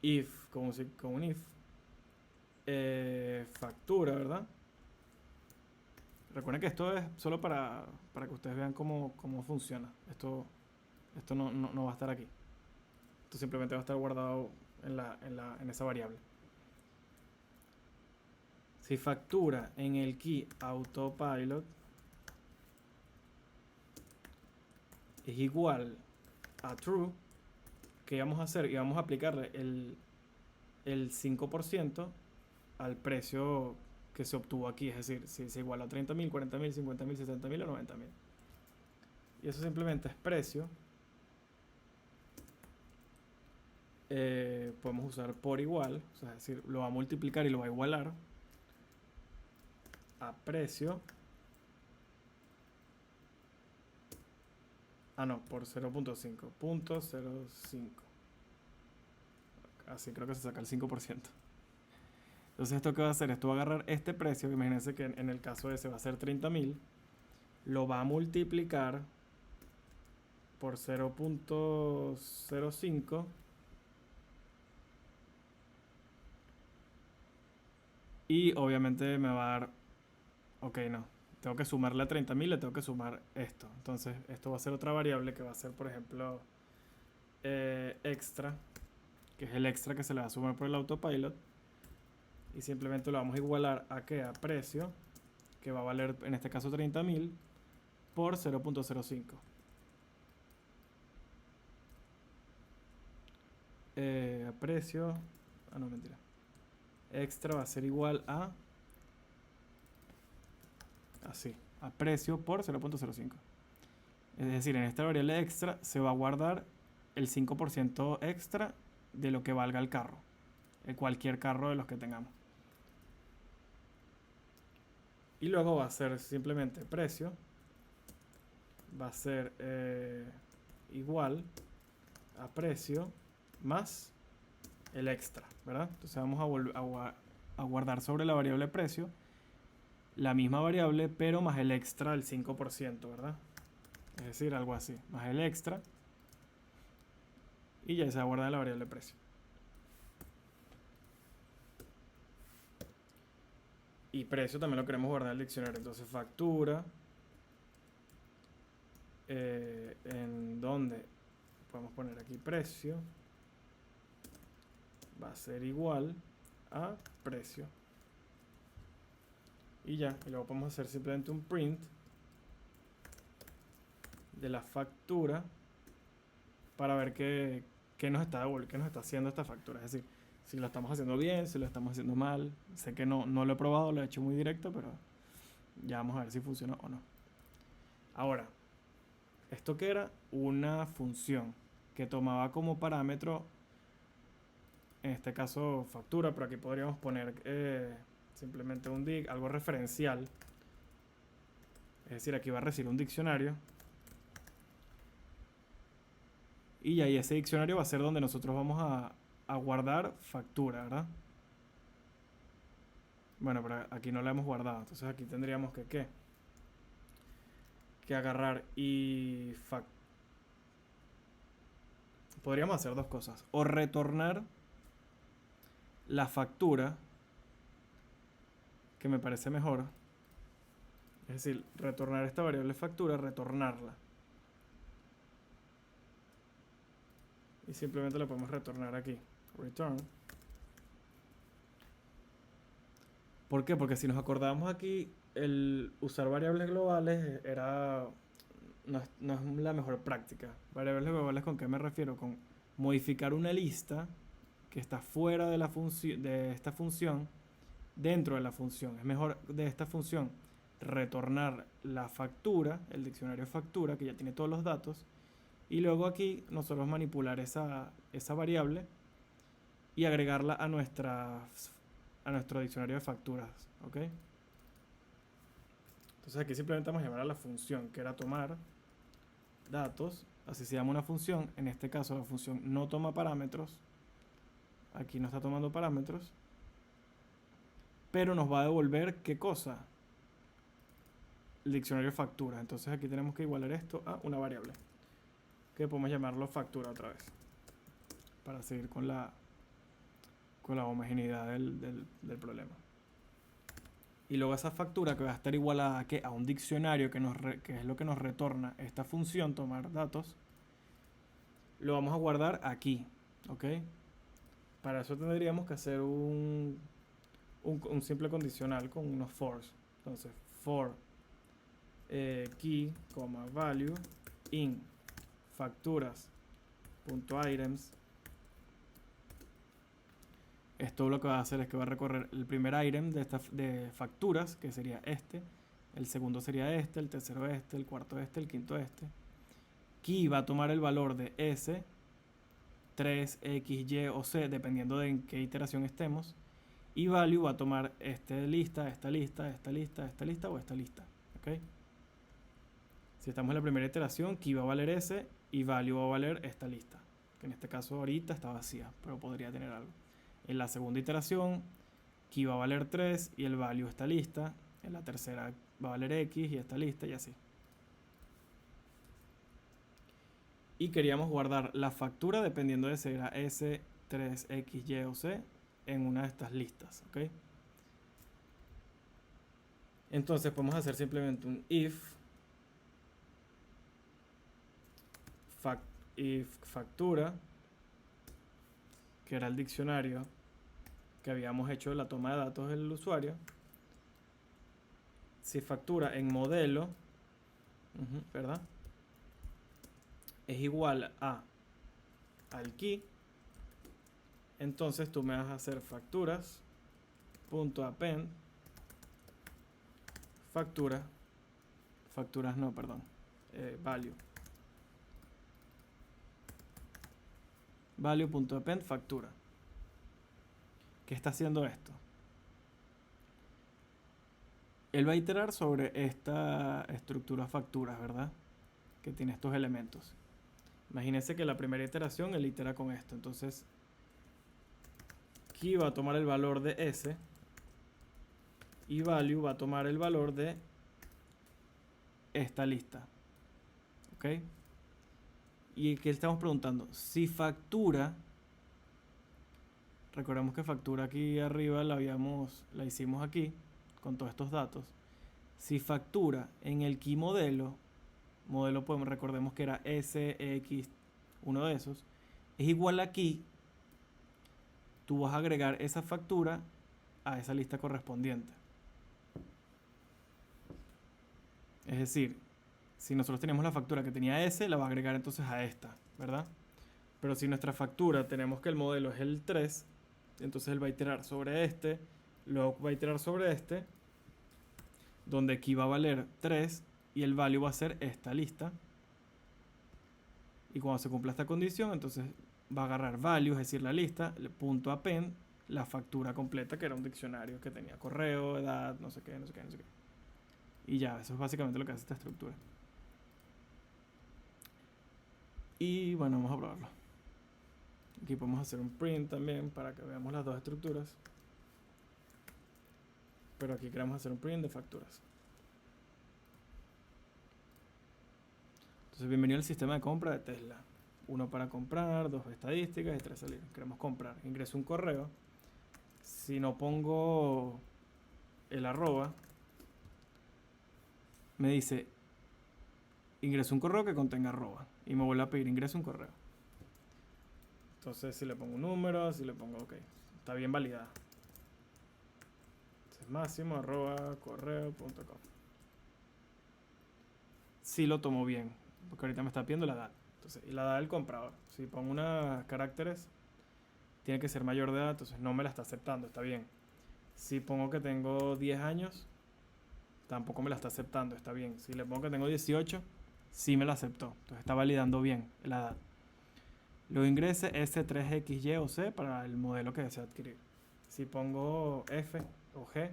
if, con un if, factura, ¿verdad? Recuerden que esto es solo para que ustedes vean cómo funciona. Esto no va a estar aquí. Esto simplemente va a estar guardado en esa variable. Si factura en el key autopilot es igual a true, ¿qué vamos a hacer? Y vamos a aplicarle el 5% al precio que se obtuvo aquí. Es decir, si es igual a 30.000, 40.000, 50.000, 60.000 o 90.000. Y eso simplemente es precio. Podemos usar por igual, o sea, es decir, lo va a multiplicar y lo va a igualar a precio. Ah, no, por 0.5. 0.05. Así creo que se saca el 5%. Entonces, ¿esto qué va a hacer? Esto va a agarrar este precio, imagínense que en el caso ese va a ser 30.000, lo va a multiplicar por 0.05 y obviamente me va a dar, ok, no, tengo que sumarle a 30.000, le tengo que sumar esto. Entonces esto va a ser otra variable que va a ser, por ejemplo, extra, que es el extra que se le va a sumar por el autopilot. Y simplemente lo vamos a igualar a ¿qué? A precio, que va a valer en este caso 30.000 por 0.05. A precio, no, mentira, extra va a ser igual a así, a precio por 0.05. Es decir, en esta variable extra se va a guardar el 5% extra de lo que valga el carro, cualquier carro de los que tengamos. Y luego va a ser simplemente precio, va a ser igual a precio más el extra, ¿verdad? Entonces vamos a guardar sobre la variable precio la misma variable, pero más el extra del 5%, ¿verdad? Es decir, algo así, más el extra, y ya se va a guardar la variable precio. Y precio también lo queremos guardar en el diccionario, entonces factura, en donde podemos poner aquí precio, va a ser igual a precio. Y ya, y luego podemos hacer simplemente un print de la factura para ver qué nos está haciendo esta factura. Es decir, si lo estamos haciendo bien, si lo estamos haciendo mal. Sé que no lo he probado, lo he hecho muy directo, pero ya vamos a ver si funciona o no. Ahora, esto que era una función que tomaba como parámetro, en este caso factura, pero aquí podríamos poner simplemente un dic, algo referencial. Es decir, aquí va a recibir un diccionario. Y ahí ese diccionario va a ser donde nosotros vamos a guardar factura, ¿verdad? Bueno, pero aquí no la hemos guardado. Entonces aquí tendríamos que, ¿qué? Que agarrar y podríamos hacer dos cosas. O retornar la factura, que me parece mejor. Es decir, retornar esta variable factura, retornarla. Y simplemente la podemos retornar aquí. Return. ¿Por qué? Porque si nos acordamos aquí, el usar variables globales no es la mejor práctica. Variables globales, ¿con qué me refiero? Con modificar una lista que está fuera de de esta función dentro de la función. Es mejor de esta función retornar la factura, el diccionario factura, que ya tiene todos los datos, y luego aquí nosotros manipular esa variable y agregarla a nuestro diccionario de facturas, ¿ok? Entonces aquí simplemente vamos a llamar a la función, que era tomar datos, así se llama una función. En este caso la función no toma parámetros, aquí no está tomando parámetros, pero nos va a devolver ¿qué cosa? El diccionario factura. Entonces aquí tenemos que igualar esto a una variable, que podemos llamarlo factura otra vez, para seguir con la homogeneidad del problema. Y luego esa factura, que va a estar igualada a un diccionario, que es lo que nos retorna esta función, tomar datos, lo vamos a guardar aquí, ¿ok? Para eso tendríamos que hacer un simple condicional con unos fors. Entonces, for key, value, in facturas.items. Esto lo que va a hacer es que va a recorrer el primer item de facturas, que sería este, el segundo sería este, el tercero este, el cuarto este, el quinto este. Key va a tomar el valor de S, 3, X, Y o Z, dependiendo de en qué iteración estemos. Y value va a tomar esta lista, esta lista, esta lista, esta lista o esta lista. ¿Okay? Si estamos en la primera iteración, key va a valer S y value va a valer esta lista, que en este caso ahorita está vacía, pero podría tener algo. En la segunda iteración, key va a valer 3 y el value está lista. En la tercera va a valer X y está lista y así. Y queríamos guardar la factura dependiendo de si era S, 3X, Y o Z en una de estas listas, ¿ok? Entonces podemos hacer simplemente un if factura, que era el diccionario que habíamos hecho la toma de datos del usuario. Si factura en modelo, ¿verdad? Es igual al key. Entonces tú me vas a hacer facturas.append facturas no, perdón, value.append factura. ¿Qué está haciendo esto? Él va a iterar sobre esta estructura facturas, ¿verdad? Que tiene estos elementos. Imagínense que la primera iteración él itera con esto. Entonces, key va a tomar el valor de S y value va a tomar el valor de esta lista. ¿Ok? Y que estamos preguntando, si factura, recordemos que factura aquí arriba la hicimos aquí con todos estos datos. Si factura en el key modelo podemos, recordemos que era SX, uno de esos, es igual a key, tú vas a agregar esa factura a esa lista correspondiente. Es decir, si nosotros teníamos la factura que tenía S, la va a agregar entonces a esta, ¿verdad? Pero si nuestra factura tenemos que el modelo es el 3, entonces él va a iterar sobre este, luego va a iterar sobre este, donde aquí va a valer 3 y el value va a ser esta lista. Y cuando se cumpla esta condición, entonces va a agarrar value, es decir, la lista, punto append, la factura completa, que era un diccionario que tenía correo, edad, no sé qué, no sé qué, no sé qué. Y ya, eso es básicamente lo que hace esta estructura. Y bueno, vamos a probarlo. Aquí podemos hacer un print también para que veamos las dos estructuras. Pero aquí queremos hacer un print de facturas. Entonces, bienvenido al sistema de compra de Tesla. 1 para comprar, 2 estadísticas y 3 salir. Queremos comprar. Ingreso un correo. Si no pongo el arroba, me dice ingreso un correo que contenga arroba. Y me vuelve a pedir ingreso un correo. Entonces, si le pongo un número, si le pongo ok, está bien validada. Entonces, máximo@correo.com. Sí lo tomo bien, porque ahorita me está pidiendo la edad. Entonces, y la edad del comprador. Si pongo unos caracteres, tiene que ser mayor de edad, entonces no me la está aceptando, está bien. Si pongo que tengo 10 años, tampoco me la está aceptando, está bien. Si le pongo que tengo 18, sí me la aceptó. Entonces está validando bien la edad. Luego ingrese S3X, Y o Z para el modelo que desea adquirir. Si pongo F o G,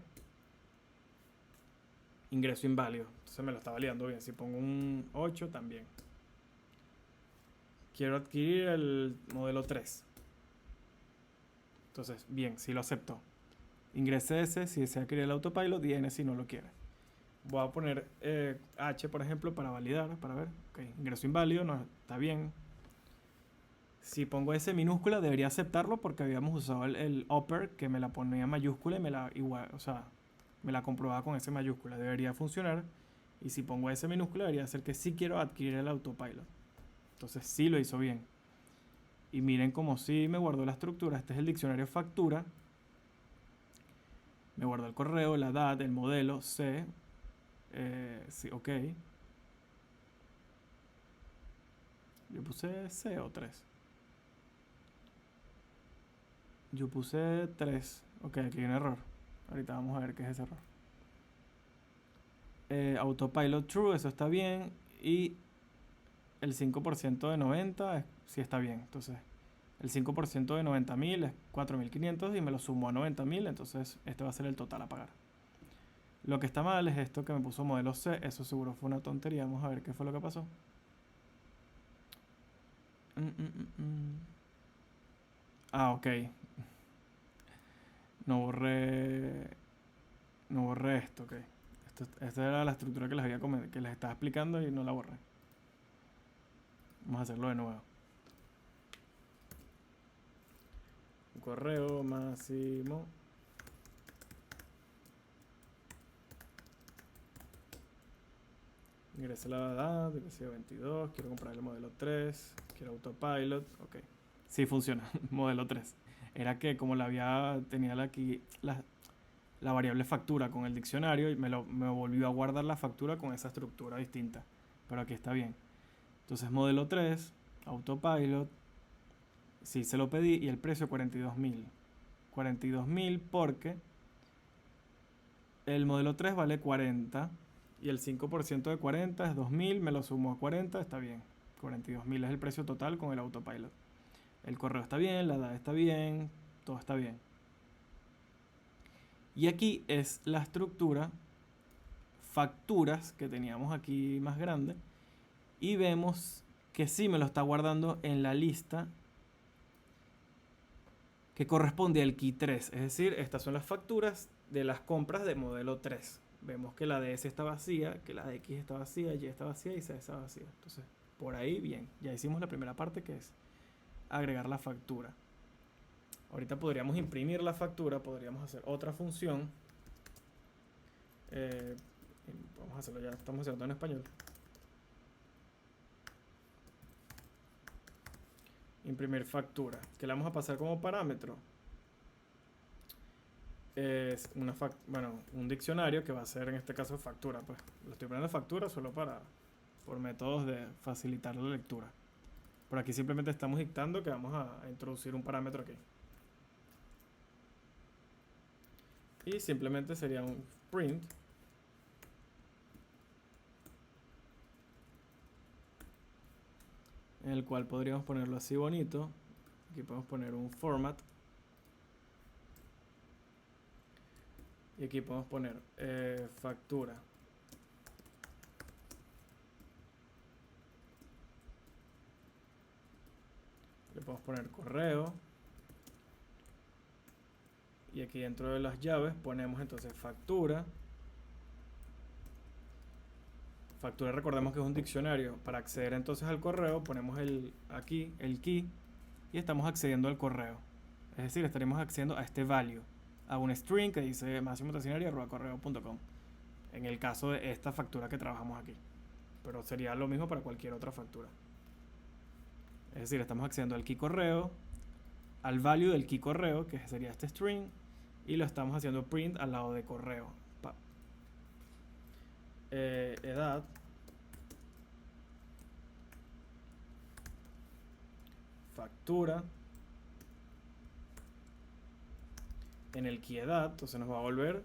ingreso inválido. Entonces me lo está validando bien. Si pongo un 8, también. Quiero adquirir el modelo 3. Entonces, bien, sí lo aceptó. Ingrese S si desea adquirir el autopilot y N si no lo quiere. Voy a poner H, por ejemplo, para validar, para ver. Ok, ingreso inválido, no, está bien. Si pongo S minúscula, debería aceptarlo porque habíamos usado el upper que me la ponía mayúscula y me la igual, o sea, me la comprobaba con S mayúscula. Debería funcionar. Y si pongo S minúscula, debería ser que sí quiero adquirir el autopilot. Entonces sí lo hizo bien. Y miren como sí me guardó la estructura. Este es el diccionario factura. Me guardó el correo, la edad, el modelo, C. Sí, ok. Yo puse C o 3. Yo puse 3. Ok, aquí hay un error. Ahorita vamos a ver qué es ese error. Autopilot true, eso está bien. Y el 5% de 90 sí está bien. Entonces, el 5% de 90.000 es 4.500 y me lo sumo a 90.000. Entonces, este va a ser el total a pagar. Lo que está mal es esto que me puso modelo C. Eso seguro fue una tontería. Vamos a ver qué fue lo que pasó. Ah, ok. No borré esto, ok. Esta era la estructura que les estaba explicando y no la borré. Vamos a hacerlo de nuevo. Un correo máximo. Ingresé la edad, ingresé 22, quiero comprar el modelo 3, quiero autopilot, ok. Sí funciona, modelo 3. Era que como tenía aquí la variable factura con el diccionario y me volvió a guardar la factura con esa estructura distinta. Pero aquí está bien. Entonces modelo 3, autopilot, sí se lo pedí y el precio 42.000. 42.000 porque el modelo 3 vale 40 y el 5% de 40 es 2.000, me lo sumo a 40, está bien. 42.000 es el precio total con el autopilot. El correo está bien, la edad está bien, todo está bien. Y aquí es la estructura facturas que teníamos aquí más grande y vemos que sí me lo está guardando en la lista que corresponde al key 3, es decir, estas son las facturas de las compras de modelo 3. Vemos que la de S está vacía, que la de X está vacía, Y está vacía y Z está vacía. Entonces, por ahí bien, ya hicimos la primera parte que es agregar la factura. Ahorita podríamos imprimir la factura, podríamos hacer otra función. Vamos a hacerlo ya, estamos haciendo en español. Imprimir factura, que le vamos a pasar como parámetro. Es un diccionario que va a ser en este caso factura. Pues lo estoy poniendo factura solo por métodos de facilitar la lectura. Por aquí simplemente estamos dictando que vamos a introducir un parámetro aquí. Y simplemente sería un print. En el cual podríamos ponerlo así bonito. Aquí podemos poner un format. Y aquí podemos poner factura. Le podemos poner correo. Y aquí dentro de las llaves ponemos entonces factura. Factura, recordemos que es un diccionario. Para acceder entonces al correo ponemos aquí el key y estamos accediendo al correo. Es decir, estaremos accediendo a este value, a un string que dice maximotacinari@correo.com. En el caso de esta factura que trabajamos aquí. Pero sería lo mismo para cualquier otra factura. Es decir, estamos accediendo al key correo, al value del key correo, que sería este string, y lo estamos haciendo print al lado de correo. Edad. Factura. En el key edad, entonces nos va a volver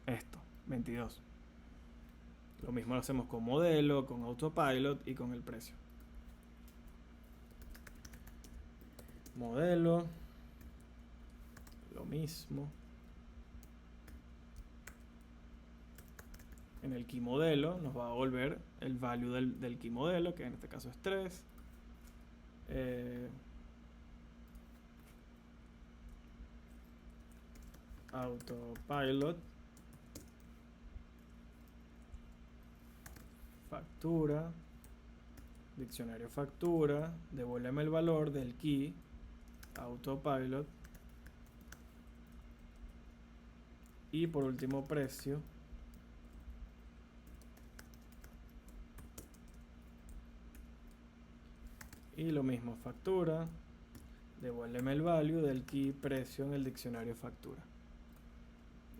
esto, 22. Lo mismo lo hacemos con modelo, con autopilot y con el precio. Modelo. Lo mismo. En el key modelo nos va a volver el value del key modelo, que en este caso es 3. Autopilot. Factura. Diccionario factura. Devuélveme el valor del key. Autopilot. Y por último precio. Y lo mismo, factura, devuélveme el value del key precio en el diccionario factura.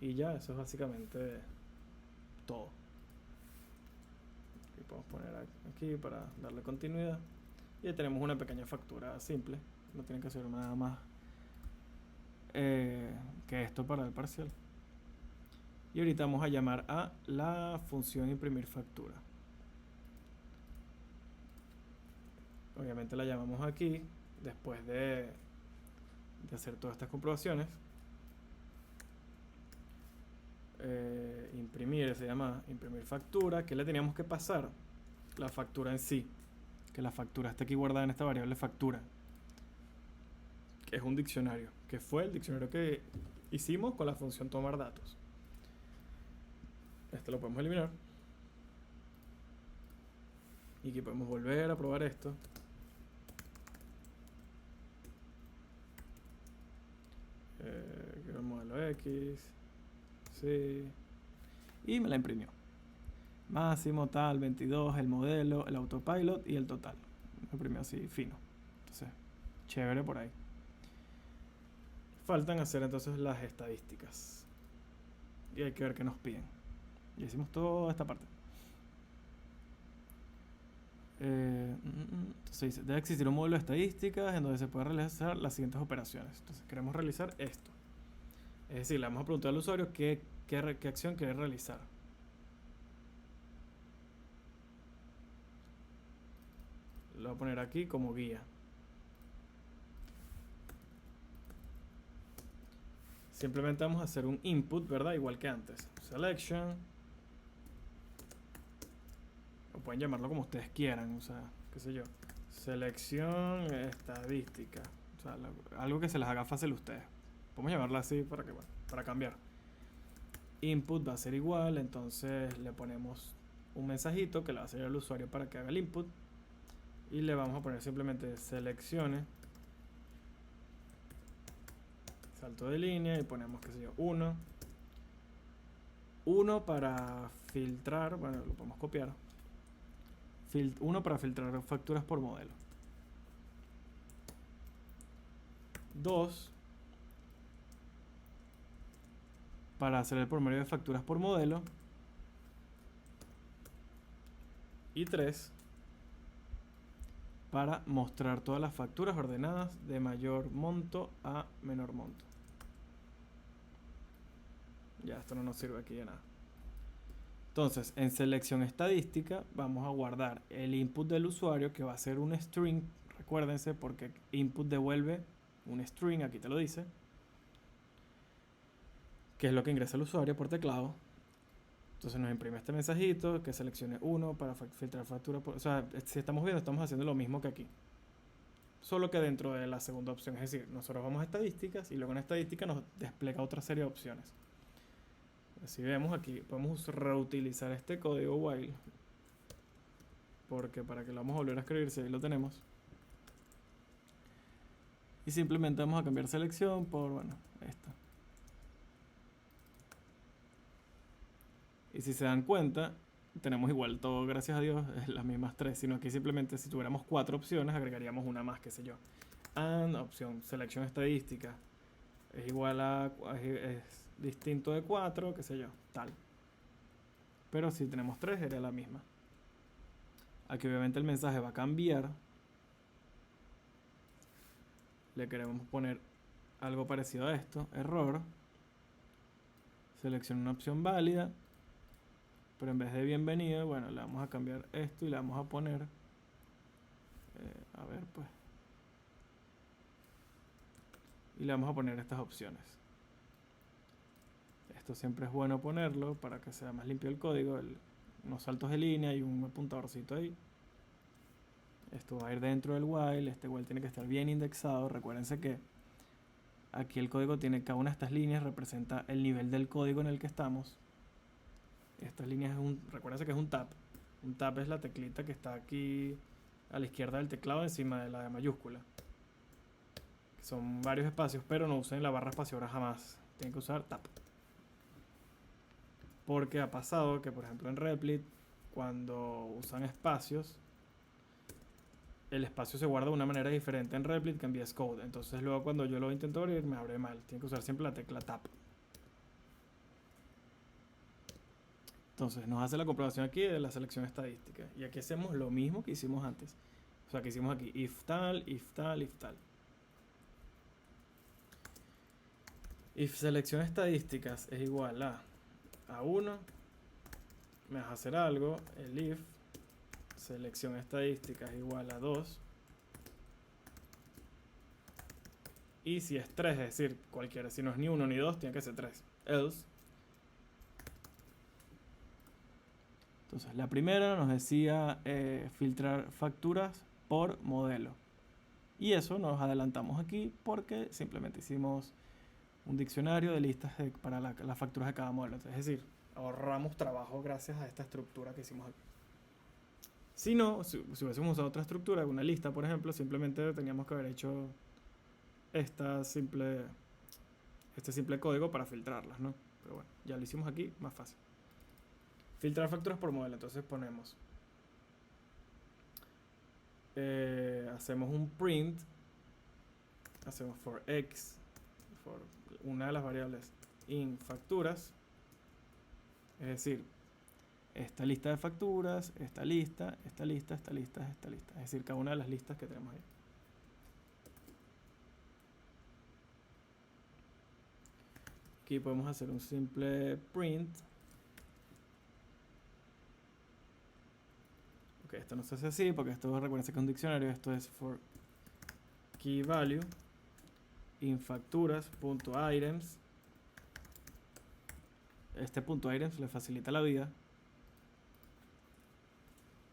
Y ya, eso es básicamente todo. Y podemos poner aquí para darle continuidad. Y ya tenemos una pequeña factura simple. No tienen que hacer nada más que esto para el parcial. Y ahorita vamos a llamar a la función imprimir factura. Obviamente la llamamos aquí después de hacer todas estas comprobaciones. Imprimir, se llama imprimir factura. ¿Qué le teníamos que pasar? La factura en sí. Que la factura esté aquí guardada en esta variable factura. Que es un diccionario. Que fue el diccionario que hicimos con la función tomar datos. Este lo podemos eliminar. Y aquí podemos volver a probar esto. X, sí, y me la imprimió. Máximo, tal, 22, el modelo, el autopilot y el total. Me imprimió así, fino. Entonces, chévere por ahí. Faltan hacer entonces las estadísticas. Y hay que ver qué nos piden. Y hicimos toda esta parte. Entonces dice, debe existir un módulo de estadísticas en donde se puede realizar las siguientes operaciones. Entonces queremos realizar esto. Es decir, le vamos a preguntar al usuario qué acción quiere realizar. Lo voy a poner aquí como guía. Simplemente vamos a hacer un input, ¿verdad? Igual que antes. Selection. O pueden llamarlo como ustedes quieran, o sea, qué sé yo. Selección estadística. O sea, algo que se les haga fácil a ustedes. Podemos llamarla así para que, bueno, para cambiar. Input va a ser igual, entonces le ponemos un mensajito que le va a salir al usuario para que haga el input. Y le vamos a poner simplemente seleccione. Salto de línea y ponemos, qué sé yo, 1. 1 para filtrar, bueno, lo podemos copiar. 1 para filtrar facturas por modelo. 2 para hacer el promedio de facturas por modelo. Y 3 para mostrar todas las facturas ordenadas de mayor monto a menor monto. Ya, esto no nos sirve aquí de nada. Entonces, en selección estadística vamos a guardar el input del usuario, que va a ser un string. Recuérdense, porque input devuelve un string, aquí te lo dice, que es lo que ingresa el usuario por teclado. Entonces nos imprime este mensajito que seleccione 1 para filtrar factura. O sea, si estamos viendo, estamos haciendo lo mismo que aquí. Solo que dentro de la segunda opción. Es decir, nosotros vamos a estadísticas y luego en estadística nos despliega otra serie de opciones. Si vemos aquí, podemos reutilizar este código while. Porque para que lo vamos a volver a escribir, si ahí lo tenemos. Y simplemente vamos a cambiar selección por, bueno, esta. Y si se dan cuenta, tenemos igual todo, gracias a Dios, las mismas 3. Sino aquí simplemente si tuviéramos 4 opciones, agregaríamos una más, qué sé yo. And opción selección estadística es igual a, es distinto de 4, qué sé yo, tal. Pero si tenemos 3, sería la misma. Aquí obviamente el mensaje va a cambiar. Le queremos poner algo parecido a esto, error. Selecciona una opción válida. Pero en vez de bienvenido, bueno, le vamos a cambiar esto y le vamos a poner, a ver pues, y le vamos a poner estas opciones. Esto siempre es bueno ponerlo para que sea más limpio el código, unos saltos de línea y un apuntadorcito ahí. Esto va a ir dentro del while, este while tiene que estar bien indexado. Recuérdense que aquí el código tiene, cada una de estas líneas representa el nivel del código en el que estamos. Estas líneas recuérdense que es un tab. Un tab es la teclita que está aquí a la izquierda del teclado encima de la de mayúscula. Son varios espacios, pero no usen la barra espaciadora jamás. Tienen que usar tab. Porque ha pasado que, por ejemplo, en Replit, cuando usan espacios, el espacio se guarda de una manera diferente en Replit que en VS Code. Entonces luego cuando yo lo intento abrir, me abre mal. Tienen que usar siempre la tecla tab. Entonces nos hace la comprobación aquí de la selección estadística. Y aquí hacemos lo mismo que hicimos antes. O sea, que hicimos aquí if tal, if tal, if tal. If selección estadísticas es igual a 1, me vas a hacer algo. El if selección estadística es igual a 2. Y si es 3, es decir, cualquiera. Si no es ni 1 ni 2, tiene que ser 3. Else. Entonces, la primera nos decía filtrar facturas por modelo. Y eso nos adelantamos aquí porque simplemente hicimos un diccionario de listas para las facturas de cada modelo. Es decir, ahorramos trabajo gracias a esta estructura que hicimos aquí. Si no, si hubiésemos usado otra estructura, una lista, por ejemplo, simplemente teníamos que haber hecho este este simple código para filtrarlas, ¿no? Pero bueno, ya lo hicimos aquí, más fácil. Filtrar facturas por modelo, entonces ponemos, hacemos un print, hacemos for x, for una de las variables in facturas, es decir, esta lista de facturas, esta lista, esta lista, esta lista, esta lista, es decir, cada una de las listas que tenemos ahí. Aquí podemos hacer un simple print. Ok, esto no se hace así porque esto recuerden que es un diccionario. Esto es for key value in facturas.items. Este punto items le facilita la vida.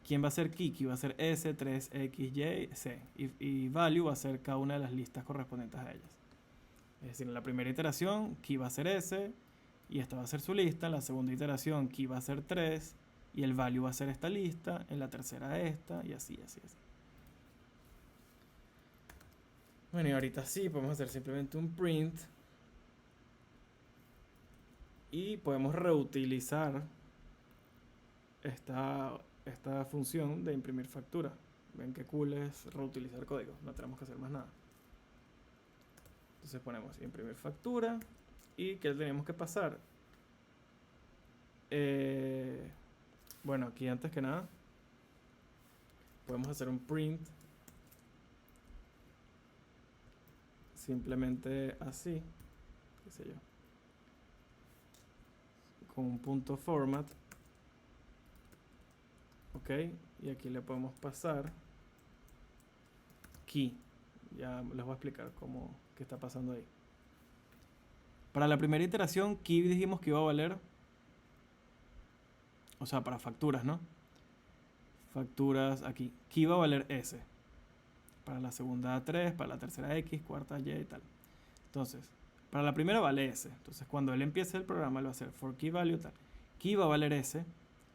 ¿Quién va a ser key? Key va a ser S, 3, X, Y, C. Y value va a ser cada una de las listas correspondientes a ellas. Es decir, en la primera iteración, key va a ser S y esta va a ser su lista. En la segunda iteración, key va a ser 3 y el value va a ser esta lista. En la tercera esta y así, así, así. Bueno, y ahorita sí, podemos hacer simplemente un print y podemos reutilizar esta función de imprimir factura. Ven qué cool es reutilizar código, no tenemos que hacer más nada. Entonces ponemos imprimir factura y ¿qué tenemos que pasar? Bueno, aquí antes que nada podemos hacer un print simplemente así, qué sé yo, con un punto format. Ok, y aquí le podemos pasar key. Ya les voy a explicar qué está pasando ahí. Para la primera iteración, key dijimos que iba a valer, o sea, para facturas, ¿no? Facturas aquí. Key va a valer S. Para la segunda 3, para la tercera X, cuarta Y y tal. Entonces, para la primera vale S. Entonces, cuando él empiece el programa, él va a hacer for key value tal. Key va a valer S.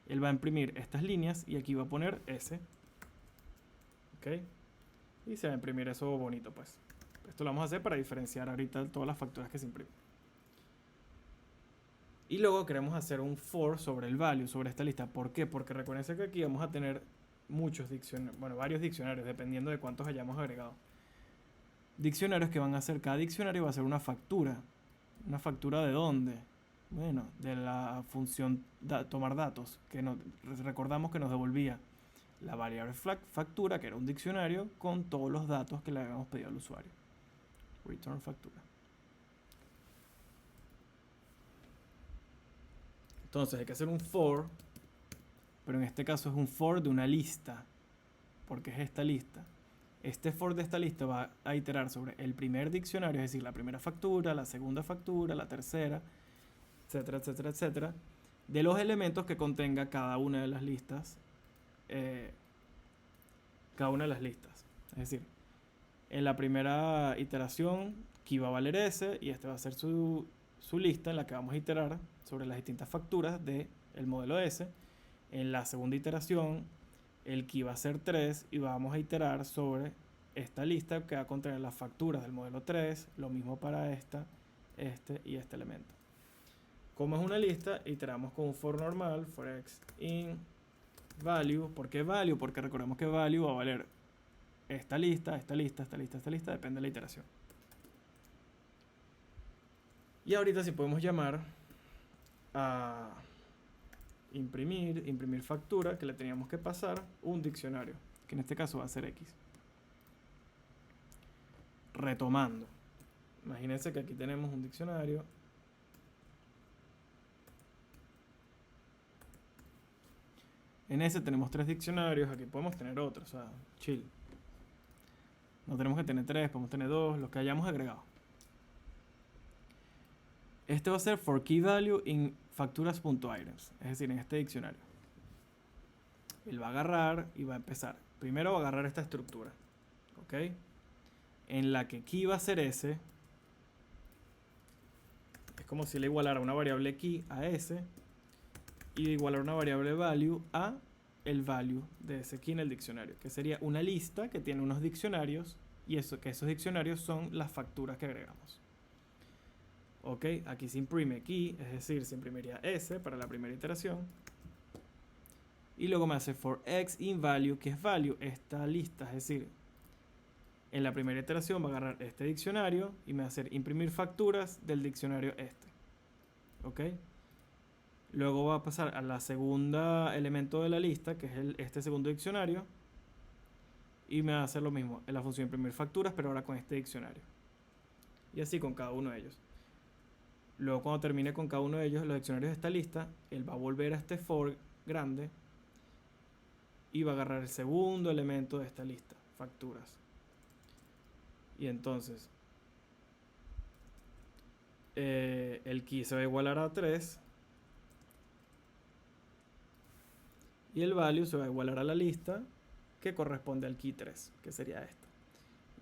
Él va a imprimir estas líneas y aquí va a poner S. Ok. Y se va a imprimir eso bonito, pues. Esto lo vamos a hacer para diferenciar ahorita todas las facturas que se imprimen. Y luego queremos hacer un for sobre el value, sobre esta lista. ¿Por qué? Porque recuerden que aquí vamos a tener muchos diccionarios, bueno, varios diccionarios, dependiendo de cuántos hayamos agregado. Diccionarios que van a hacer, cada diccionario va a ser una factura. ¿Una factura de dónde? Bueno, de la función tomar datos, que recordamos que nos devolvía la variable factura, que era un diccionario, con todos los datos que le habíamos pedido al usuario. Return factura. Entonces hay que hacer un for, pero en este caso es un for de una lista, porque es esta lista. Este for de esta lista va a iterar sobre el primer diccionario, es decir, la primera factura, la segunda factura, la tercera, etcétera, etcétera, etcétera, de los elementos que contenga cada una de las listas. Cada una de las listas. Es decir, en la primera iteración, key va a valer S y este va a ser su lista en la que vamos a iterar sobre las distintas facturas del modelo S. En la segunda iteración, el key va a ser 3 y vamos a iterar sobre esta lista que va a contener las facturas del modelo 3, lo mismo para esta, este y este elemento. Como es una lista, iteramos con un for normal, for x in value. ¿Por qué value? Porque recordemos que value va a valer esta lista, esta lista, esta lista, esta lista, depende de la iteración. Y ahorita sí podemos llamar a imprimir factura, que le teníamos que pasar un diccionario, que en este caso va a ser X. Retomando, imagínense que aquí tenemos un diccionario. En ese tenemos 3 diccionarios, aquí podemos tener otro, o sea, chill. No tenemos que tener 3, podemos tener 2, los que hayamos agregado. Este va a ser for key value in facturas.items, es decir, en este diccionario. Él va a agarrar y va a empezar. Primero va a agarrar esta estructura, ¿ok? En la que key va a ser S. Es como si le igualara una variable key a S y igualar una variable value a el value de ese key en el diccionario, que sería una lista que tiene unos diccionarios y que esos diccionarios son las facturas que agregamos. Ok, aquí se imprime key, es decir, se imprimiría S para la primera iteración. Y luego me hace for x in value, que es value, esta lista, es decir, en la primera iteración va a agarrar este diccionario y me va a hacer imprimir facturas del diccionario este. Ok. Luego va a pasar a la segunda elemento de la lista, que es este segundo diccionario. Y me va a hacer lo mismo en la función imprimir facturas, pero ahora con este diccionario. Y así con cada uno de ellos. Luego cuando termine con cada uno de ellos, los diccionarios de esta lista, él va a volver a este for grande y va a agarrar el segundo elemento de esta lista, facturas. Y entonces el key se va a igualar a 3 y el value se va a igualar a la lista que corresponde al key 3, que sería esta.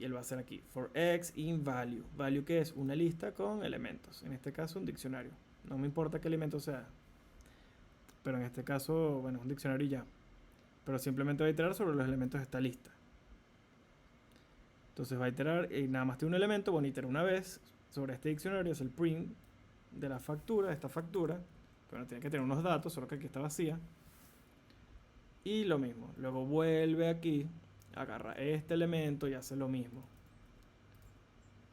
Y él va a hacer aquí for x in value. Value, que es una lista con elementos. En este caso un diccionario. No me importa qué elemento sea, pero en este caso, bueno, es un diccionario y ya. Pero simplemente va a iterar sobre los elementos de esta lista. Entonces va a iterar y nada más tiene un elemento. Bueno, itera una vez sobre este diccionario. Es el print de la factura, de esta factura. Que bueno, tiene que tener unos datos, solo que aquí está vacía. Y lo mismo. Luego vuelve aquí, agarra este elemento y hace lo mismo.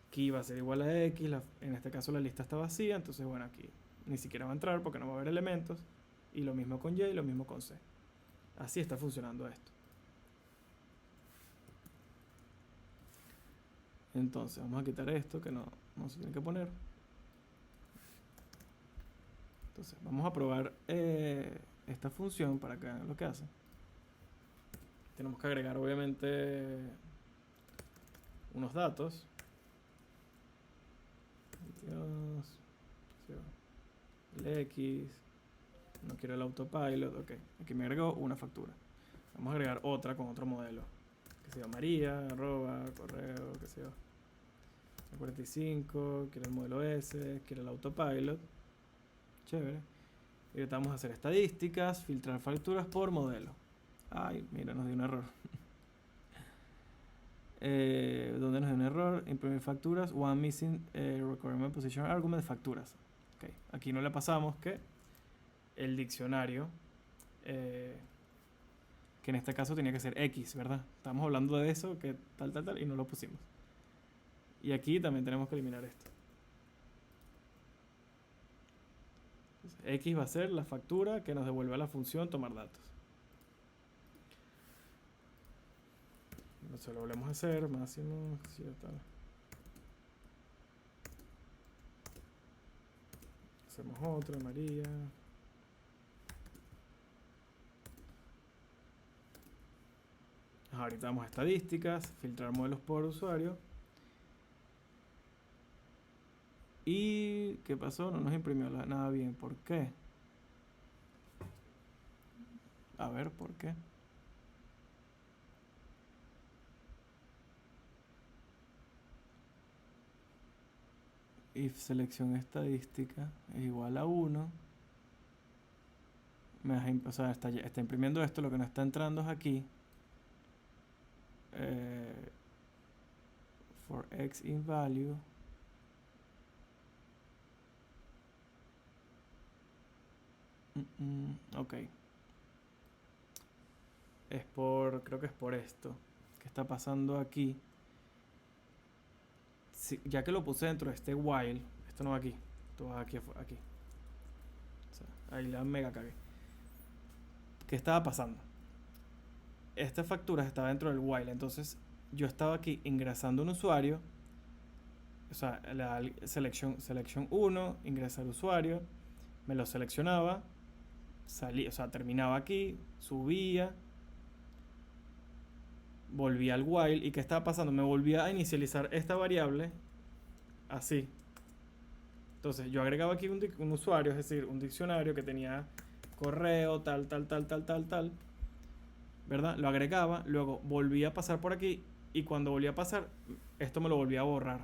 Aquí va a ser igual a x. En este caso la lista está vacía. Entonces, bueno, aquí ni siquiera va a entrar porque no va a haber elementos. Y lo mismo con y y lo mismo con c. Así está funcionando esto. Entonces vamos a quitar esto que no se tiene que poner. Entonces vamos a probar esta función para que vean lo que hace. Tenemos que agregar obviamente unos datos. El X. No quiero el autopilot. Ok, aquí me agregó una factura. Vamos a agregar otra con otro modelo. Que se llama María, arroba, correo, que se llama 45, quiero el modelo S, quiero el autopilot. Chévere. Y ahorita vamos a hacer estadísticas, filtrar facturas por modelo. Ay, mira, nos dio un error. ¿Dónde nos dio un error? Imprimir facturas. One missing requirement position argument de facturas. Okay. Aquí no le pasamos que el diccionario, que en este caso tenía que ser X, ¿verdad? Estamos hablando de eso, que tal, y no lo pusimos. Y aquí también tenemos que eliminar esto. Entonces, X va a ser la factura que nos devuelve a la función tomar datos. Entonces lo volvemos a hacer, máximo, tal. Hacemos otro, María. Ahorita vamos a estadísticas, filtrar modelos por usuario. ¿Y qué pasó? No nos imprimió nada bien. ¿Por qué? A ver, ¿por qué? If selección estadística es igual a 1. O sea, está imprimiendo esto. Lo que no está entrando es aquí. For x in value. Ok. Creo que es por esto. ¿Qué está pasando aquí? Ya que lo puse dentro de este while, esto no va aquí, esto va aquí. O sea, ahí la mega cagué. ¿Qué estaba pasando? Esta factura estaba dentro del while, entonces yo estaba aquí ingresando un usuario. O sea, la selection 1, ingresar usuario, me lo seleccionaba, salía, o sea, terminaba aquí, subía, volvía al while. ¿Y qué estaba pasando? Me volvía a inicializar esta variable así. Entonces yo agregaba aquí un usuario, es decir, un diccionario que tenía correo, tal, ¿verdad? Lo agregaba, luego volvía a pasar por aquí y cuando volvía a pasar, esto me lo volvía a borrar.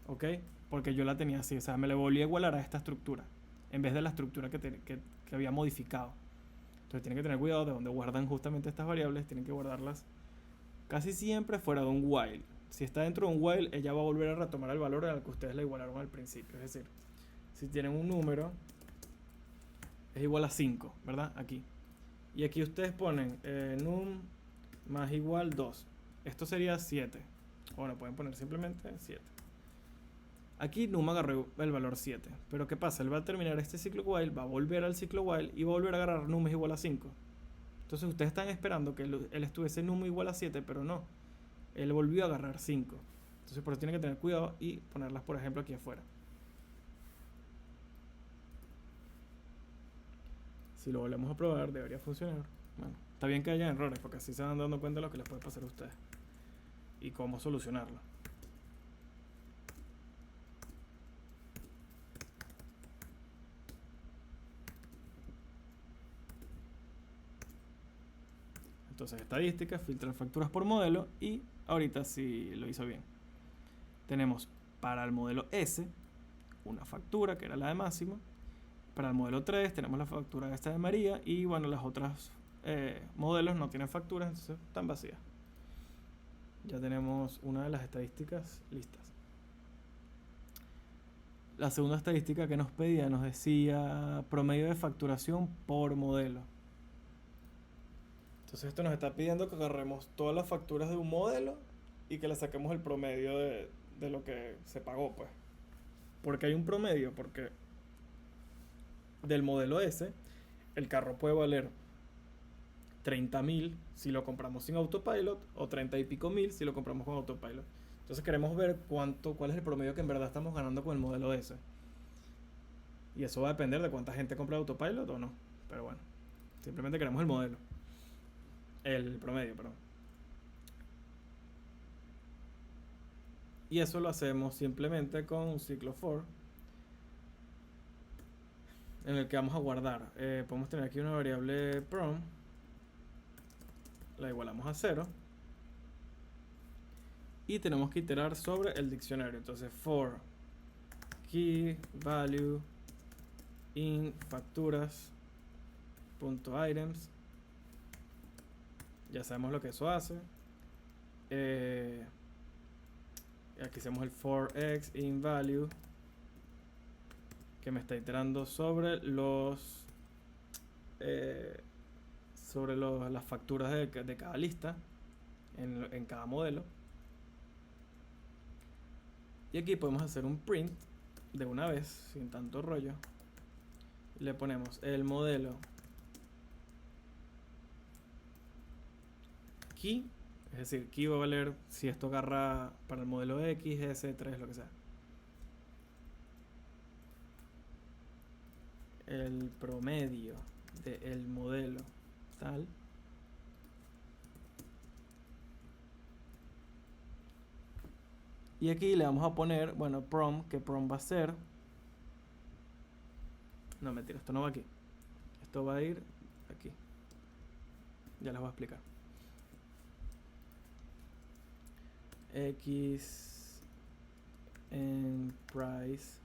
¿Ok? Porque yo la tenía así, o sea, me le volvía a igualar a esta estructura en vez de la estructura que había modificado. Entonces tienen que tener cuidado de donde guardan justamente estas variables, tienen que guardarlas casi siempre fuera de un while. si está dentro de un while, ella va a volver a retomar el valor al que ustedes la igualaron al principio. Es decir, si tienen un número, es igual a 5, ¿verdad? Aquí. Y aquí ustedes ponen num más igual 2. Esto sería 7. Bueno, pueden poner simplemente 7. Aquí num agarró el valor 7. Pero ¿qué pasa? Él va a terminar este ciclo while, va a volver al ciclo while y va a volver a agarrar num es igual a 5. Entonces ustedes están esperando que él estuviese num igual a 7, pero no. Él volvió a agarrar 5. Entonces por eso tienen que tener cuidado y ponerlas, por ejemplo, aquí afuera. Si lo volvemos a probar, debería funcionar. Bueno, está bien que haya errores, porque así se van dando cuenta de lo que les puede pasar a ustedes y cómo solucionarlo. Entonces, estadísticas, filtrar facturas por modelo y ahorita sí lo hizo bien. Tenemos para el modelo S una factura que era la de Máximo. Para el modelo 3 tenemos la factura esta de María y bueno, las otras modelos no tienen facturas, entonces están vacías. Ya tenemos una de las estadísticas listas. La segunda estadística que nos pedía nos decía promedio de facturación por modelo. Entonces esto nos está pidiendo que agarremos todas las facturas de un modelo y que le saquemos el promedio de lo que se pagó, pues. Porque hay un promedio, porque del modelo S, el carro puede valer 30.000 si lo compramos sin autopilot o 30 y pico mil si lo compramos con autopilot. Entonces queremos ver cuál es el promedio que en verdad estamos ganando con el modelo S. Y eso va a depender de cuánta gente compra autopilot o no. Pero bueno, simplemente queremos el modelo. El promedio, perdón. Y eso lo hacemos simplemente con un ciclo for en el que vamos a guardar. Podemos tener aquí una variable prom. La igualamos a 0. Y tenemos que iterar sobre el diccionario. Entonces for key value in facturas.items. Ya sabemos lo que eso hace. Aquí hacemos el for x in value, que me está iterando sobre las facturas de cada lista en cada modelo. Y aquí podemos hacer un print de una vez, sin tanto rollo. Le ponemos el modelo key, es decir, key va a valer si esto agarra para el modelo X, S3, lo que sea. El promedio del modelo tal. Y aquí le vamos a poner, bueno, prom, que prom va a ser... No, mentira, esto no va aquí. Esto va a ir aquí. Ya les voy a explicar. X en price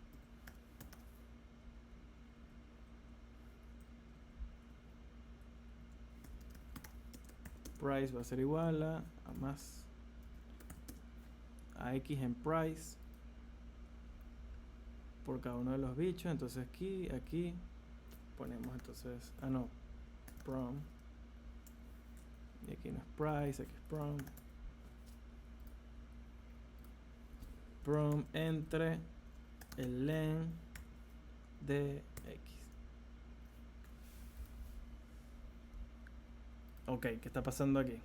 va a ser igual a más a X en price por cada uno de los bichos. Entonces aquí ponemos entonces, prom, y aquí no es price, aquí es prom entre el len de X. Ok, ¿qué está pasando aquí?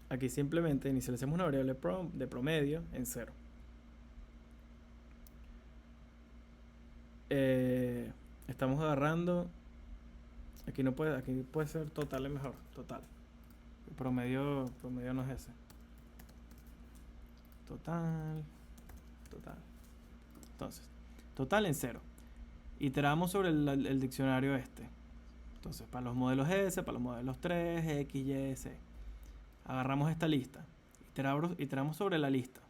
Aquí simplemente inicializamos una variable prom de promedio en 0. Estamos agarrando. Aquí puede ser total, es mejor. Total. El promedio no es ese. Total. Entonces, total en 0. Iteramos sobre el diccionario este. Entonces, para los modelos S, para los modelos 3, X, Y, Z. Agarramos esta lista. Iteramos sobre la lista.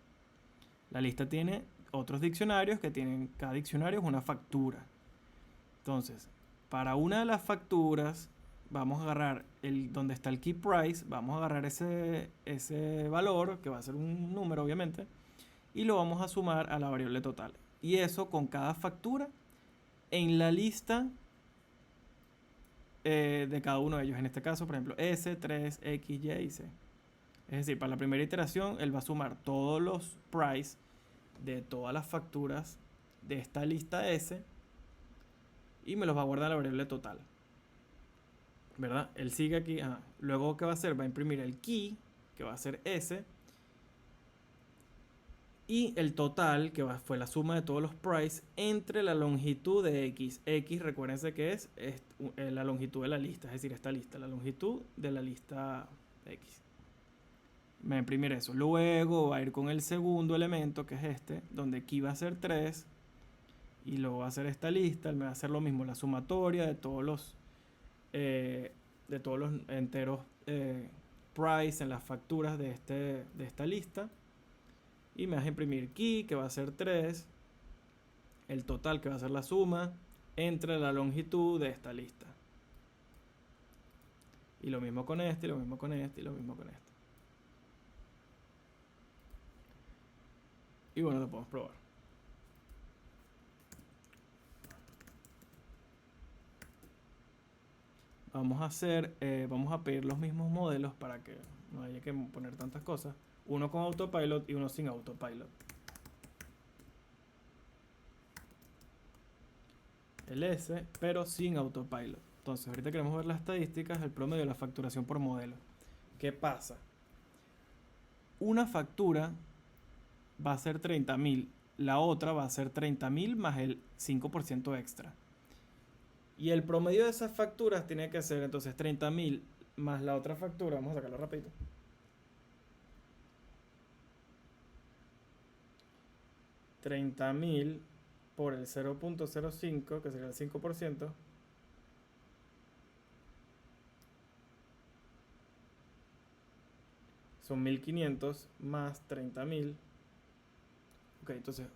La lista tiene otros diccionarios que tienen, cada diccionario es una factura. Entonces, para una de las facturas vamos a agarrar donde está el key price, vamos a agarrar ese valor, que va a ser un número obviamente, y lo vamos a sumar a la variable total. Y eso con cada factura en la lista de cada uno de ellos. En este caso, por ejemplo, S, 3, X, Y y Z. Es decir, para la primera iteración, él va a sumar todos los price de todas las facturas de esta lista S y me los va a guardar en la variable total. ¿Verdad? Él sigue aquí. Luego, ¿qué va a hacer? Va a imprimir el key, que va a ser S, y el total, que fue la suma de todos los price entre la longitud de X. X, recuérdense que es la longitud de la lista, es decir, esta lista, la longitud de la lista X. Me va a imprimir eso. Luego va a ir con el segundo elemento, que es este, donde aquí va a ser 3. Y luego va a hacer esta lista. Él me va a hacer lo mismo, la sumatoria de todos los enteros price en las facturas de esta lista. Y me vas a imprimir key, que va a ser 3. El total, que va a ser la suma entre la longitud de esta lista. Y lo mismo con este, y lo mismo con este, y lo mismo con este. Y bueno, lo podemos probar. Vamos a pedir los mismos modelos para que no haya que poner tantas cosas. Uno con autopilot y uno sin autopilot. El S, pero sin autopilot. Entonces, ahorita queremos ver las estadísticas, el promedio de la facturación por modelo. ¿Qué pasa? Una factura va a ser 30.000, la otra va a ser 30.000 más el 5% extra. Y el promedio de esas facturas tiene que ser entonces 30.000 más la otra factura. Vamos a sacarlo rapidito. 30.000 por el 0.05, que sería el 5%. Son 1.500 más 30.000. Ok, entonces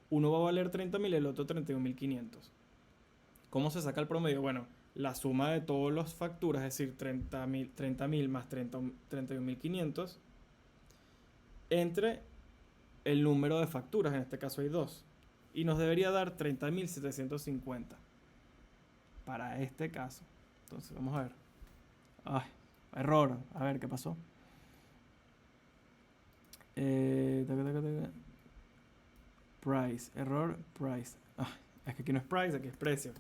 uno va a valer 30.000 y el otro 31.500. ¿Cómo se saca el promedio? Bueno, la suma de todas las facturas, es decir, 30.000 más 31.500 entre el número de facturas, en este caso hay 2. Y nos debería dar 30.750 para este caso. Entonces, vamos a ver. Ay, error. A ver, ¿qué pasó? Price, error, price. Es que aquí no es price, aquí es precio.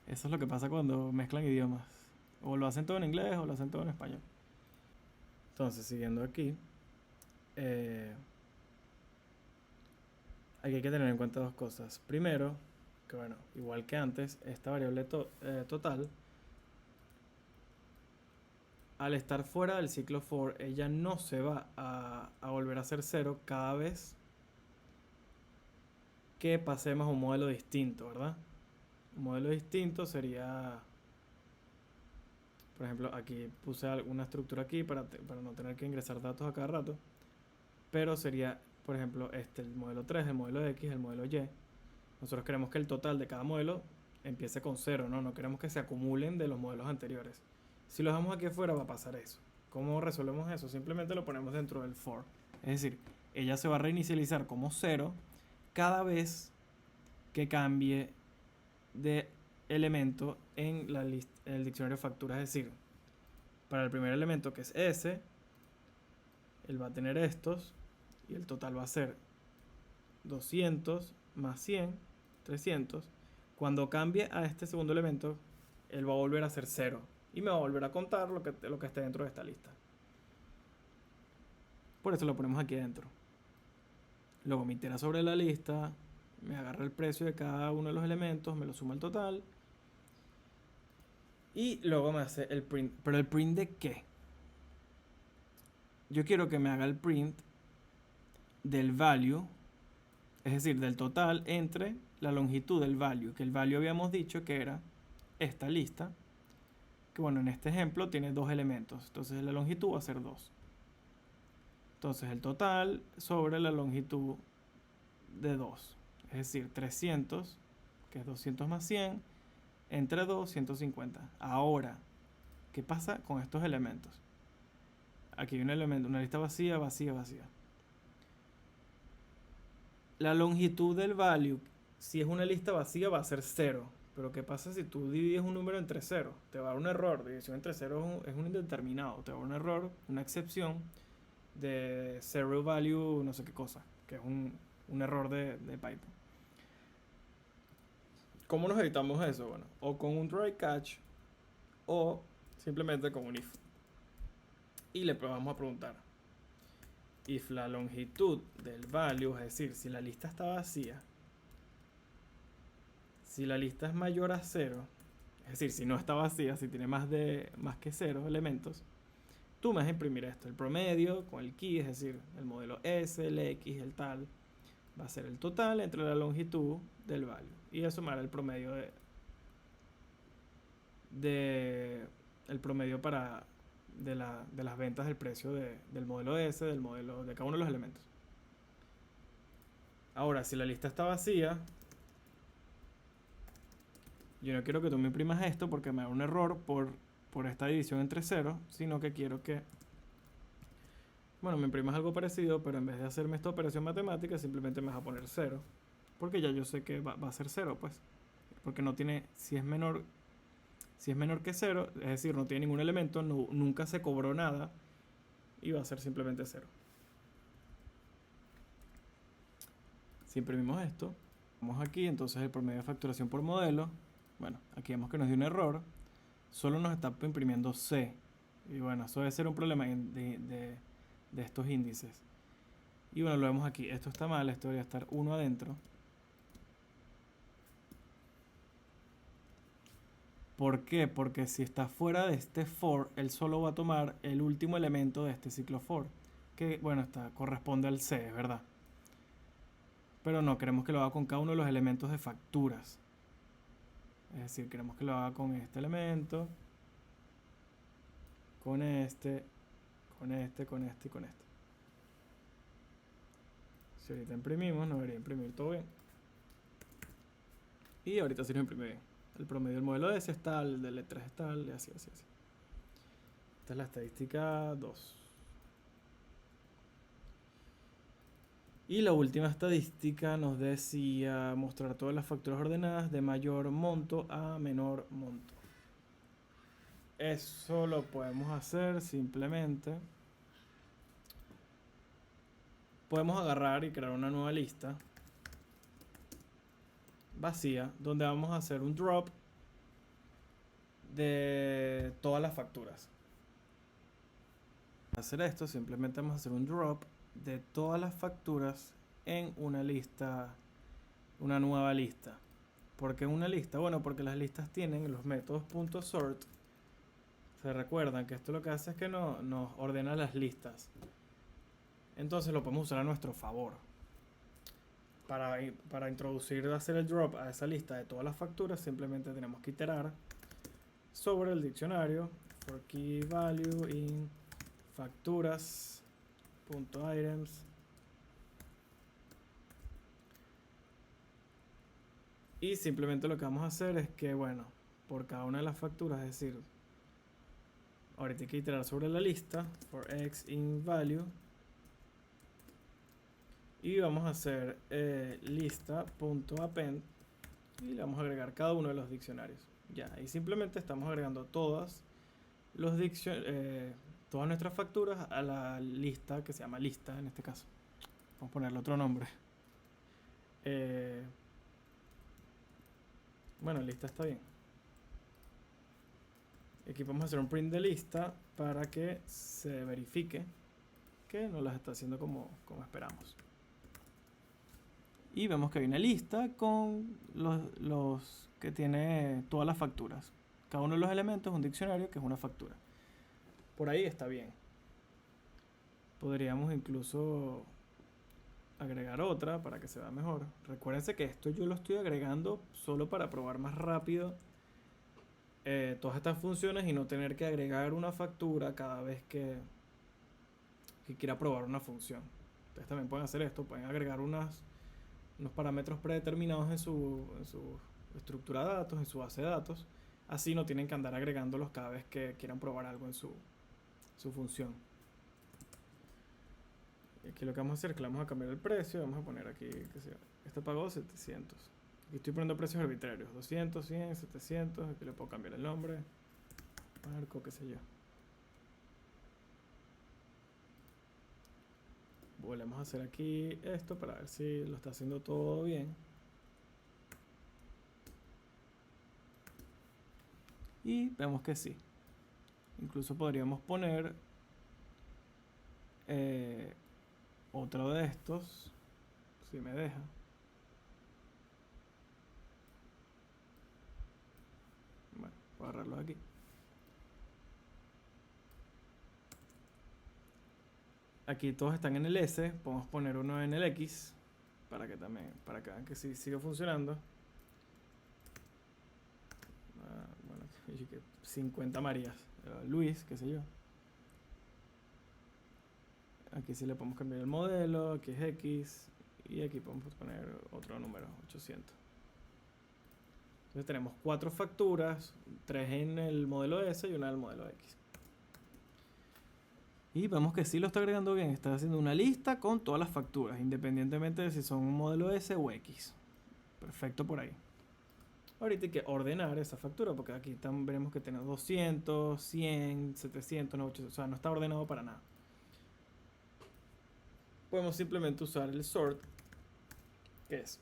Eso es lo que pasa cuando mezclan idiomas. O lo hacen todo en inglés o lo hacen todo en español. Entonces, siguiendo aquí, aquí hay que tener en cuenta dos cosas. Primero, que bueno, igual que antes, esta variable total, al estar fuera del ciclo for, ella no se va a volver a ser 0 cada vez que pasemos a un modelo distinto, ¿verdad? Un modelo distinto sería, por ejemplo, aquí puse alguna estructura aquí para no tener que ingresar datos a cada rato, pero sería, por ejemplo, el modelo 3, el modelo X, el modelo Y. Nosotros queremos que el total de cada modelo empiece con 0, ¿no? No queremos que se acumulen de los modelos anteriores. Si lo dejamos aquí afuera va a pasar eso. ¿Cómo resolvemos eso? Simplemente lo ponemos dentro del for. Es decir, ella se va a reinicializar como 0 cada vez que cambie de elemento en el diccionario de facturas. Es decir, para el primer elemento, que es S, él va a tener estos y el total va a ser 200 más 100, 300. Cuando cambie a este segundo elemento, él va a volver a ser 0 y me va a volver a contar lo que esté dentro de esta lista. Por eso lo ponemos aquí dentro. Luego me itera sobre la lista, me agarra el precio de cada uno de los elementos, me lo suma al total y luego me hace el print. ¿Pero el print de qué? Yo quiero que me haga el print del value, es decir, del total entre la longitud del value, que el value habíamos dicho que era esta lista, que bueno, en este ejemplo tiene dos elementos, entonces la longitud va a ser 2. Entonces el total sobre la longitud de 2, es decir, 300, que es 200 más 100, entre 2, 150. Ahora, ¿Qué pasa con estos elementos? Aquí hay un elemento, una lista vacía, vacía, vacía. La longitud del value, si es una lista vacía, va a ser 0. Pero ¿qué pasa si tú divides un número entre 0? Te va a dar un error. División entre 0 es un indeterminado. Te va a dar un error, una excepción de zero value, no sé qué cosa. Que es un error de Python. ¿Cómo nos evitamos eso? Bueno, o con un try catch o simplemente con un if. Y le vamos a preguntar if la longitud del value, es decir, si la lista está vacía, si la lista es mayor a 0, es decir, si no está vacía, si tiene más que 0 elementos, tú me vas a imprimir esto, el promedio con el key, es decir, el modelo S, el X, el tal, va a ser el total entre la longitud del value. Y eso me hará el promedio el promedio de las ventas del precio del modelo S, del modelo de cada uno de los elementos. Ahora, si la lista está vacía, yo no quiero que tú me imprimas esto porque me da un error por esta división entre 0, sino que quiero que, bueno, me imprimas algo parecido, pero en vez de hacerme esta operación matemática, simplemente me vas a poner 0, porque ya yo sé que va a ser 0, pues, porque no tiene, si es menor que 0, es decir, no tiene ningún elemento, nunca se cobró nada, y va a ser simplemente 0. Si imprimimos esto, vamos aquí, entonces el promedio de facturación por modelo, bueno, aquí vemos que nos dio un error, solo nos está imprimiendo C, y bueno, eso debe ser un problema de estos índices. Y bueno, lo vemos aquí, esto está mal, esto debería estar 1 adentro. ¿Por qué? Porque si está fuera de este for, él solo va a tomar el último elemento de este ciclo for, que bueno, corresponde al C, es verdad. Pero no, queremos que lo haga con cada uno de los elementos de facturas. Es decir, queremos que lo haga con este elemento, con este, con este, con este y con este. Si ahorita imprimimos, nos debería imprimir todo bien. Y ahorita sí nos imprime bien. El promedio del modelo S es tal, el del E3 es tal, y así, así, así. Esta es la estadística 2. Y la última estadística nos decía mostrar todas las facturas ordenadas de mayor monto a menor monto. Eso lo podemos hacer simplemente. Podemos agarrar y crear una nueva lista vacía donde vamos a hacer un drop de todas las facturas. Para hacer esto simplemente vamos a hacer un drop de todas las facturas en una lista, una nueva lista. ¿Por qué una lista? Bueno, porque las listas tienen los métodos .sort. Se recuerdan que esto lo que hace es que nos ordena las listas. Entonces lo podemos usar a nuestro favor. Para introducir, hacer el drop a esa lista de todas las facturas, simplemente tenemos que iterar sobre el diccionario for key value in facturas.items y simplemente lo que vamos a hacer es que, bueno, por cada una de las facturas, es decir, ahorita hay que iterar sobre la lista for x in value y vamos a hacer lista.append y le vamos a agregar cada uno de los diccionarios. Ya, y simplemente estamos agregando todas nuestras facturas a la lista que se llama lista en este caso. Vamos a ponerle otro nombre. Bueno, lista está bien. Aquí vamos a hacer un print de lista para que se verifique que nos las está haciendo como esperamos. Y vemos que hay una lista con los que tiene todas las facturas. Cada uno de los elementos es un diccionario que es una factura. Por ahí está bien. Podríamos incluso agregar otra para que se vea mejor. Recuérdense que esto yo lo estoy agregando solo para probar más rápido todas estas funciones y no tener que agregar una factura cada vez que quiera probar una función. Ustedes también pueden hacer esto, pueden agregar unos parámetros predeterminados en su estructura de datos, en su base de datos, Así no tienen que andar agregándolos cada vez que quieran probar algo en su función. Y aquí lo que vamos a hacer es que le vamos a cambiar el precio. Vamos a poner aquí, que sea, este pagó 700. Aquí estoy poniendo precios arbitrarios, 200, 100, 700. Aquí le puedo cambiar el nombre, Marco, qué sé yo. Volvemos a hacer aquí esto para ver si lo está haciendo todo bien. Y vemos que sí. Incluso podríamos poner otro de estos, si me deja. Bueno, voy a agarrarlo aquí. Aquí todos están en el S, podemos poner uno en el X para que vean que sí sigue funcionando. Bueno, 50 Marías, Luis, qué sé yo. Aquí sí le podemos cambiar el modelo, aquí es X y aquí podemos poner otro número, 800. Entonces tenemos 4 facturas, 3 en el modelo S y una en el modelo X. Y vemos que sí lo está agregando bien. Está haciendo una lista con todas las facturas, independientemente de si son un modelo S o X. Perfecto por ahí. Ahorita hay que ordenar esa factura, porque aquí veremos que tenemos 200, 100, 700, 800. O sea, no está ordenado para nada. Podemos simplemente usar el sort, que es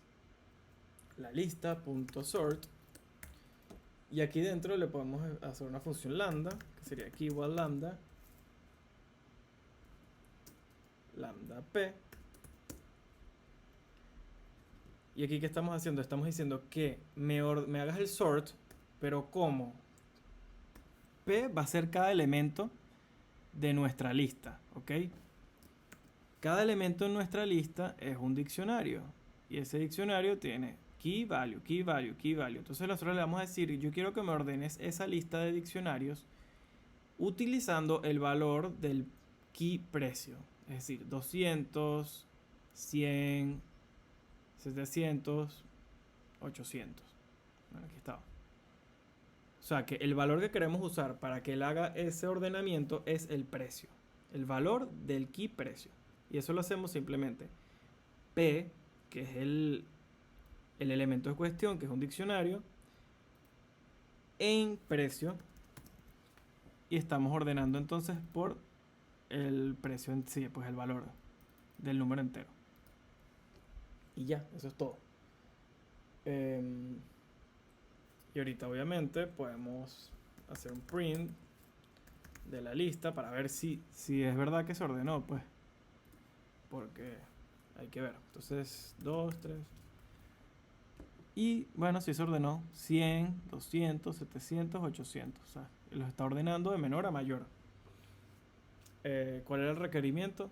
la lista.sort. Y aquí dentro le podemos hacer una función lambda, que sería aquí igual lambda p. Y aquí, ¿qué estamos haciendo? Estamos diciendo que me hagas el sort, pero ¿cómo? P va a ser cada elemento de nuestra lista, ¿ok? Cada elemento en nuestra lista es un diccionario. Y ese diccionario tiene key value, key value, key value. Entonces nosotros le vamos a decir, yo quiero que me ordenes esa lista de diccionarios utilizando el valor del key precio. Es decir, 200, 100, 700, 800. Bueno, aquí está. O sea que el valor que queremos usar para que él haga ese ordenamiento es el precio. El valor del key precio. Y eso lo hacemos simplemente P, que es el elemento de cuestión, que es un diccionario, en precio. Y estamos ordenando entonces por el precio en sí, pues el valor del número entero. Y ya, eso es todo. Y ahorita obviamente podemos hacer un print de la lista para ver si es verdad que se ordenó, pues. Porque hay que ver. Entonces, 2, 3. Y bueno, si se ordenó 100, 200, 700, 800. O sea, los está ordenando de menor a mayor. ¿Cuál era el requerimiento?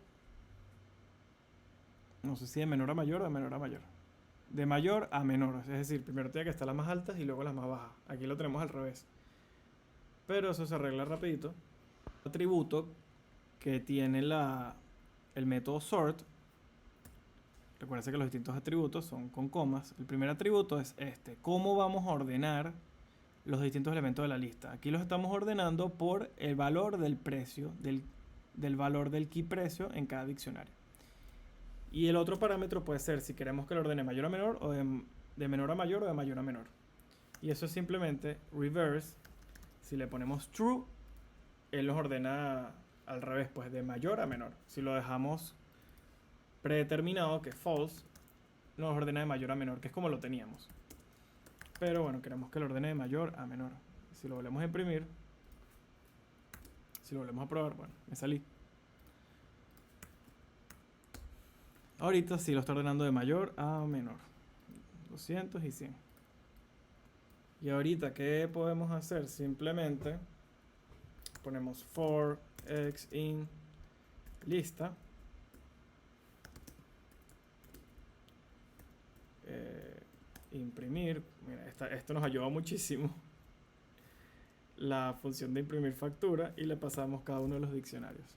No sé si de menor a mayor o de menor a mayor. De mayor a menor. Es decir, primero tiene que estar las más altas y luego las más bajas. Aquí lo tenemos al revés. Pero eso se arregla rapidito. Atributo que tiene el método sort. Recuerda que los distintos atributos son con comas. El primer atributo es este. ¿Cómo vamos a ordenar los distintos elementos de la lista? Aquí los estamos ordenando por el valor del precio, del valor del key precio en cada diccionario. Y el otro parámetro puede ser si queremos que lo ordene mayor a menor o de menor a mayor o de mayor a menor. Y eso es simplemente reverse. Si le ponemos true, él los ordena al revés, pues de mayor a menor. Si lo dejamos predeterminado, que es false, nos ordena de mayor a menor, que es como lo teníamos. Pero bueno, queremos que lo ordene de mayor a menor. Si lo volvemos a imprimir, si lo volvemos a probar, bueno, me salí. Ahorita sí lo está ordenando de mayor a menor. 200 y 100. Y ahorita, ¿qué podemos hacer? Simplemente ponemos for x in lista. Imprimir. Mira, esto nos ayuda muchísimo. La función de imprimir factura y le pasamos cada uno de los diccionarios.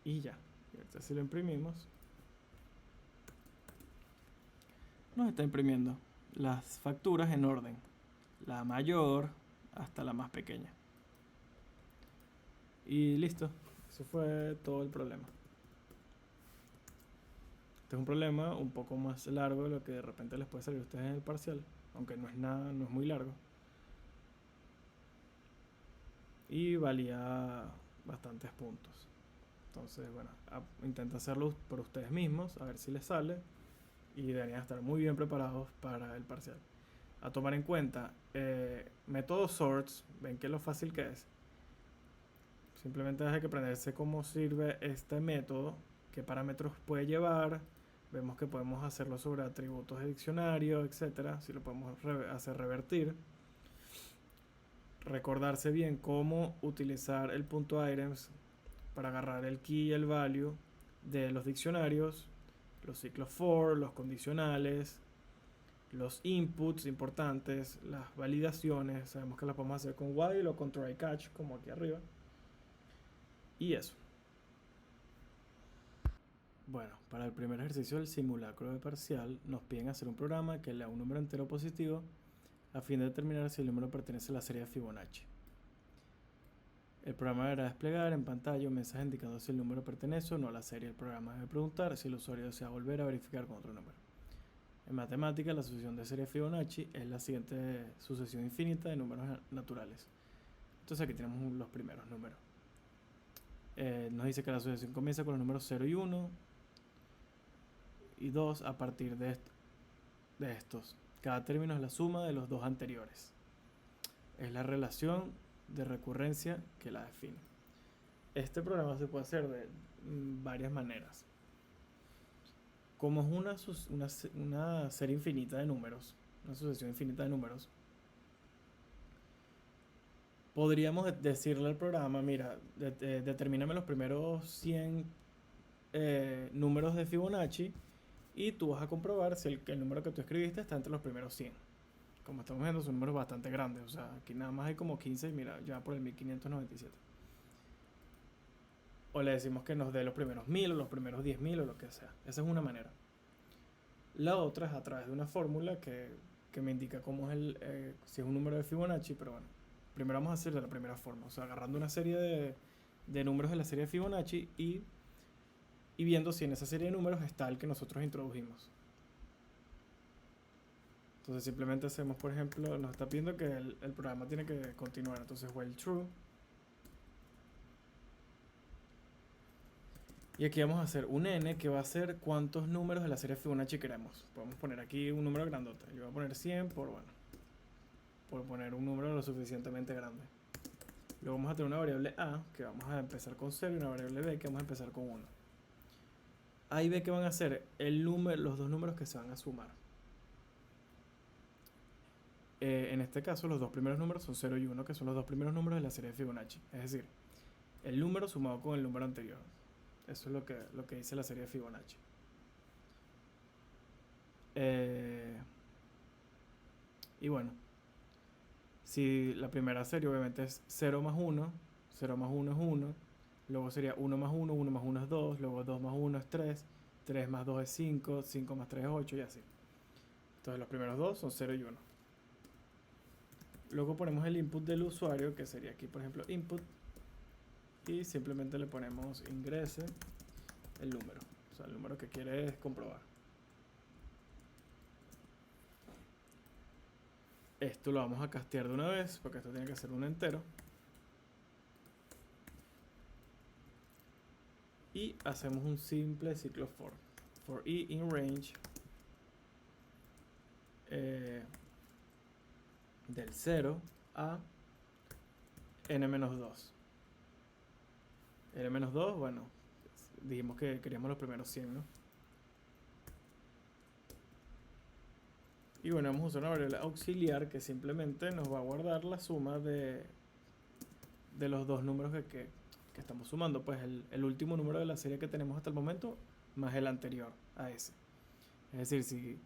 Y ya. Y ahorita si lo imprimimos, nos está imprimiendo las facturas en orden, la mayor hasta la más pequeña. Y listo, eso fue todo el problema. Este es un problema un poco más largo de lo que de repente les puede salir a ustedes en el parcial, aunque no es nada, no es muy largo. Y valía bastantes puntos. Entonces, bueno, intenta hacerlo por ustedes mismos, a ver si les sale. Y deberían estar muy bien preparados para el parcial. A tomar en cuenta, método sorts, ven que lo fácil que es. Simplemente hay que aprenderse cómo sirve este método, qué parámetros puede llevar. Vemos que podemos hacerlo sobre atributos de diccionario, etcétera. Si lo podemos hacer revertir. Recordarse bien cómo utilizar el punto items para agarrar el key y el value de los diccionarios, los ciclos for, los condicionales, los inputs importantes, las validaciones. Sabemos que las podemos hacer con while o con try catch, como aquí arriba. Y eso. Bueno, para el primer ejercicio del simulacro de parcial nos piden hacer un programa que lea un número entero positivo a fin de determinar si el número pertenece a la serie de Fibonacci. El programa deberá desplegar en pantalla un mensaje indicando si el número pertenece o no a la serie. El programa debe preguntar si el usuario desea volver a verificar con otro número. En matemáticas, la sucesión de serie Fibonacci es la siguiente sucesión infinita de números naturales. Entonces aquí tenemos los primeros números. Nos dice que la sucesión comienza con los números 0 y 1 y 2 a partir de estos. Cada término es la suma de los dos anteriores. Es la relación de recurrencia que la define. Este programa se puede hacer de varias maneras. Como es una serie infinita de números, una sucesión infinita de números, podríamos decirle al programa, mira, determíname los primeros 100 números de Fibonacci y tú vas a comprobar si el número que tú escribiste está entre los primeros 100. Como estamos viendo, son números bastante grandes. O sea, aquí nada más hay como 15 y mira, ya por el 1597. O le decimos que nos dé los primeros 1000 o los primeros 10.000 o lo que sea. Esa es una manera. La otra es a través de una fórmula que me indica cómo es si es un número de Fibonacci, pero bueno. Primero vamos a hacer de la primera forma. O sea, agarrando una serie de números de la serie de Fibonacci y viendo si en esa serie de números está el que nosotros introdujimos. Entonces simplemente hacemos, por ejemplo, nos está pidiendo que el programa tiene que continuar. Entonces while true. Y aquí vamos a hacer un n que va a ser cuántos números de la serie Fibonacci queremos. Podemos poner aquí un número grandote. Yo voy a poner 100 por poner un número lo suficientemente grande. Luego vamos a tener una variable a que vamos a empezar con 0 y una variable b que vamos a empezar con 1. A y b que van a ser los dos números que se van a sumar. En este caso los dos primeros números son 0 y 1, que son los dos primeros números de la serie de Fibonacci. Es decir, el número sumado con el número anterior. Eso es lo que dice la serie de Fibonacci. Y bueno, si la primera serie obviamente es 0 más 1, 0 más 1 es 1, luego sería 1 más 1, 1 más 1 es 2, luego 2 más 1 es 3, 3 más 2 es 5, 5 más 3 es 8 y así. Entonces los primeros dos son 0 y 1. Luego ponemos el input del usuario, que sería aquí por ejemplo input, y simplemente le ponemos ingrese el número, o sea el número que quiere comprobar. Esto lo vamos a castear de una vez porque esto tiene que ser un entero. Y hacemos un simple ciclo for. For i in range del 0 a n-2. n-2, bueno, dijimos que queríamos los primeros 100, ¿no? Y bueno, vamos a usar una variable auxiliar que simplemente nos va a guardar la suma de los dos números que estamos sumando. Pues el último número de la serie que tenemos hasta el momento más el anterior a ese. Es decir, si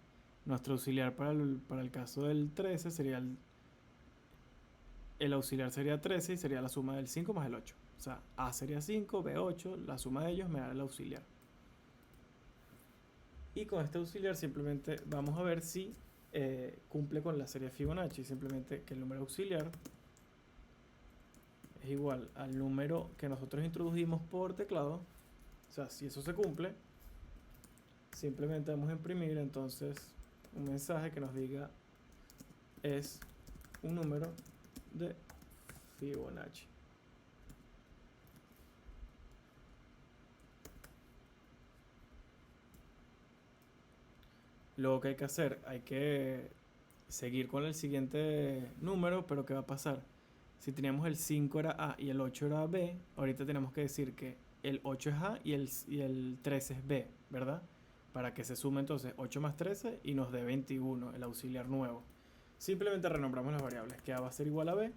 nuestro auxiliar para el caso del 13 sería el auxiliar sería 13 y sería la suma del 5 más el 8. O sea, A sería 5, B 8, la suma de ellos me da el auxiliar. Y con este auxiliar simplemente vamos a ver si cumple con la serie Fibonacci. Simplemente que el número auxiliar es igual al número que nosotros introdujimos por teclado. O sea, si eso se cumple, simplemente vamos a imprimir entonces un mensaje que nos diga es un número de Fibonacci. Luego que hay que hacer, hay que seguir con el siguiente número, pero ¿qué va a pasar? Si teníamos el 5 era A y el 8 era B, ahorita tenemos que decir que el 8 es A y el 13 es B, ¿verdad? Para que se sume entonces 8 más 13 y nos dé 21, el auxiliar nuevo. Simplemente renombramos las variables, que A va a ser igual a B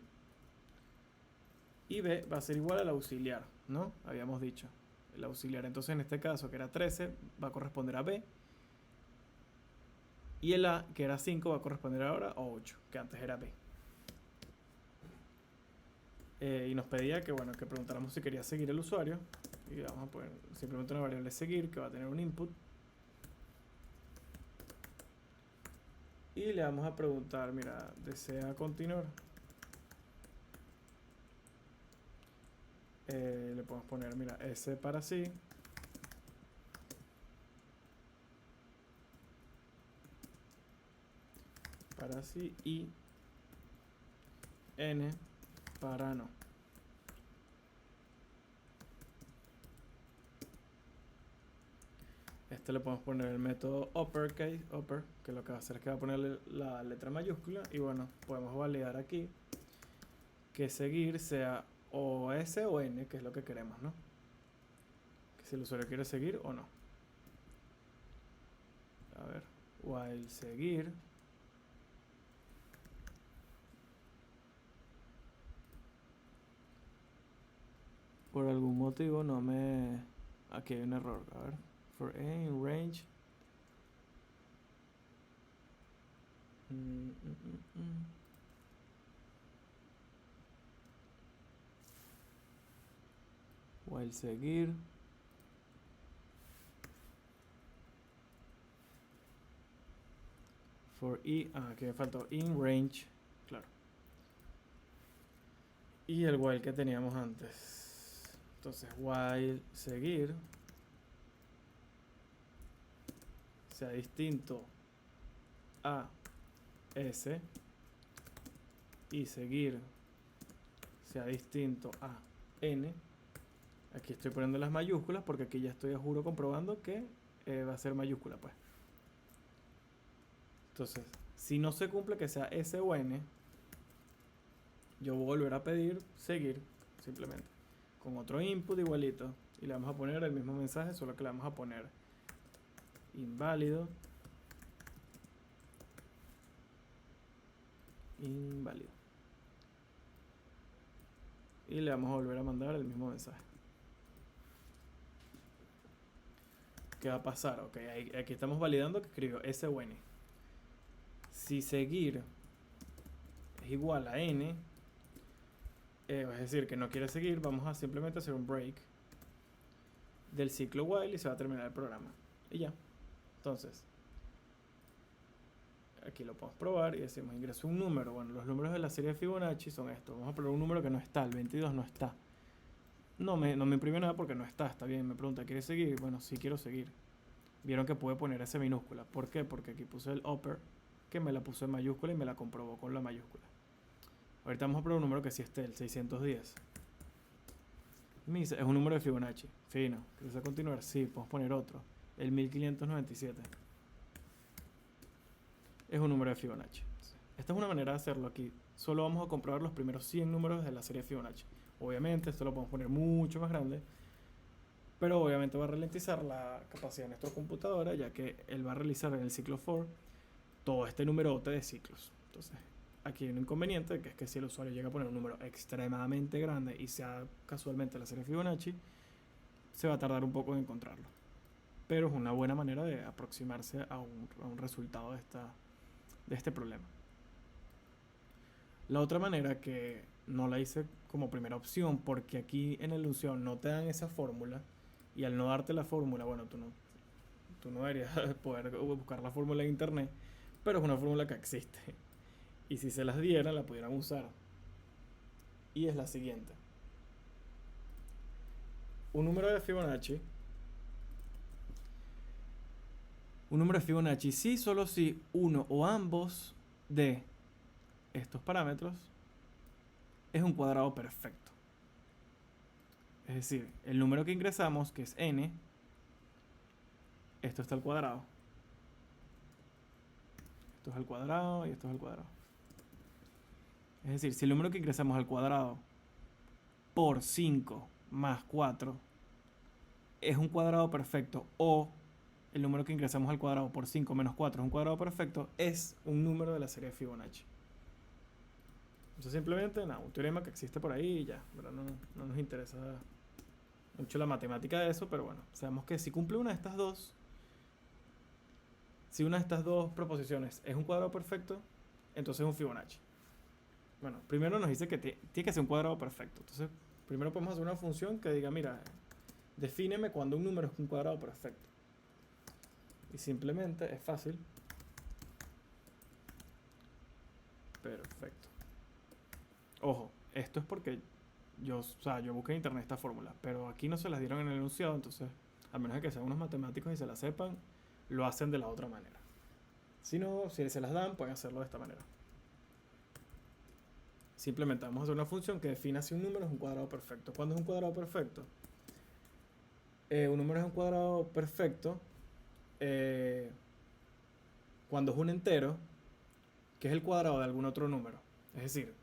y B va a ser igual al auxiliar, ¿no? Habíamos dicho. El auxiliar, entonces en este caso, que era 13, va a corresponder a B. Y el A, que era 5, va a corresponder ahora a 8, que antes era B. Y nos pedía que, bueno, que preguntáramos si quería seguir el usuario. Y vamos a poner simplemente una variable seguir, que va a tener un input. Y le vamos a preguntar, mira, ¿desea continuar? Le podemos poner, mira, S para sí. Para sí y N para no. Este le podemos poner el método uppercase, upper, que lo que va a hacer es que va a ponerle la letra mayúscula. Y bueno, podemos validar aquí que seguir sea o S o N, que es lo que queremos, ¿no? Que si el usuario quiere seguir o no. A ver, while seguir. Por algún motivo no me... Aquí hay un error, a ver. For A in range. While seguir. For I, aquí me faltó in range, claro. Y el while que teníamos antes. Entonces, while seguir sea distinto a S y seguir sea distinto a N. Aquí estoy poniendo las mayúsculas porque aquí ya estoy a juro comprobando que va a ser mayúscula, pues. Entonces, si no se cumple que sea S o N, yo voy a volver a pedir seguir, simplemente, con otro input igualito. Y le vamos a poner el mismo mensaje, solo que le vamos a poner inválido. Inválido. Y le vamos a volver a mandar el mismo mensaje. ¿Qué va a pasar? Ok, aquí estamos validando que escribió S o N. Si seguir es igual a N, es decir, que no quiere seguir, vamos a simplemente hacer un break del ciclo while y se va a terminar el programa. Y ya. Entonces, aquí lo podemos probar y decimos ingreso un número. Bueno, los números de la serie de Fibonacci son estos. Vamos a probar un número que no está, el 22 no está. No me imprimió nada porque no está, está bien. Me pregunta, ¿quieres seguir? Bueno, sí quiero seguir. Vieron que pude poner esa minúscula. ¿Por qué? Porque aquí puse el upper, que me la puso en mayúscula y me la comprobó con la mayúscula. Ahorita vamos a probar un número que sí esté, el 610. Me dice, es un número de Fibonacci. Fino. ¿Quieres continuar? Sí, podemos poner otro. El 1597. Es un número de Fibonacci. Esta es una manera de hacerlo aquí. Solo vamos a comprobar los primeros 100 números de la serie Fibonacci. Obviamente esto lo podemos poner mucho más grande, pero obviamente va a ralentizar la capacidad de nuestra computadora, ya que él va a realizar en el ciclo for todo este numerote de ciclos. Entonces, aquí hay un inconveniente, que es que si el usuario llega a poner un número extremadamente grande y sea casualmente la serie Fibonacci, se va a tardar un poco en encontrarlo. Pero es una buena manera de aproximarse a un resultado de este problema. La otra manera, que no la hice como primera opción porque aquí en el enunciado no te dan esa fórmula, y al no darte la fórmula, bueno, tú no deberías poder buscar la fórmula en internet, pero es una fórmula que existe. Y si se las dieran, la pudieran usar. Y es la siguiente. Un número de Fibonacci. Un número de Fibonacci si solo si uno o ambos de estos parámetros es un cuadrado perfecto. Es decir, el número que ingresamos, que es n, esto está al cuadrado. Esto es al cuadrado y esto es al cuadrado. Es decir, si el número que ingresamos al cuadrado por 5 más 4 es un cuadrado perfecto, o el número que ingresamos al cuadrado por 5 menos 4 es un cuadrado perfecto, es un número de la serie de Fibonacci. Eso simplemente, nada, un teorema que existe por ahí y ya. ¿Verdad? No nos interesa mucho la matemática de eso, pero bueno, sabemos que si cumple una de estas dos, si una de estas dos proposiciones es un cuadrado perfecto, entonces es un Fibonacci. Bueno, primero nos dice que tiene que ser un cuadrado perfecto. Entonces, primero podemos hacer una función que diga, mira, defíneme cuando un número es un cuadrado perfecto. Y simplemente es fácil. Perfecto. Ojo, esto es porque yo busqué en internet esta fórmula, pero aquí no se las dieron en el enunciado, entonces, a menos de que sean unos matemáticos y se la sepan, lo hacen de la otra manera. Si no, si se las dan, pueden hacerlo de esta manera. Simplemente vamos a hacer una función que defina si un número es un cuadrado perfecto. ¿Cuándo es un cuadrado perfecto? Un número es un cuadrado perfecto cuando es un entero que es el cuadrado de algún otro número. Es decir,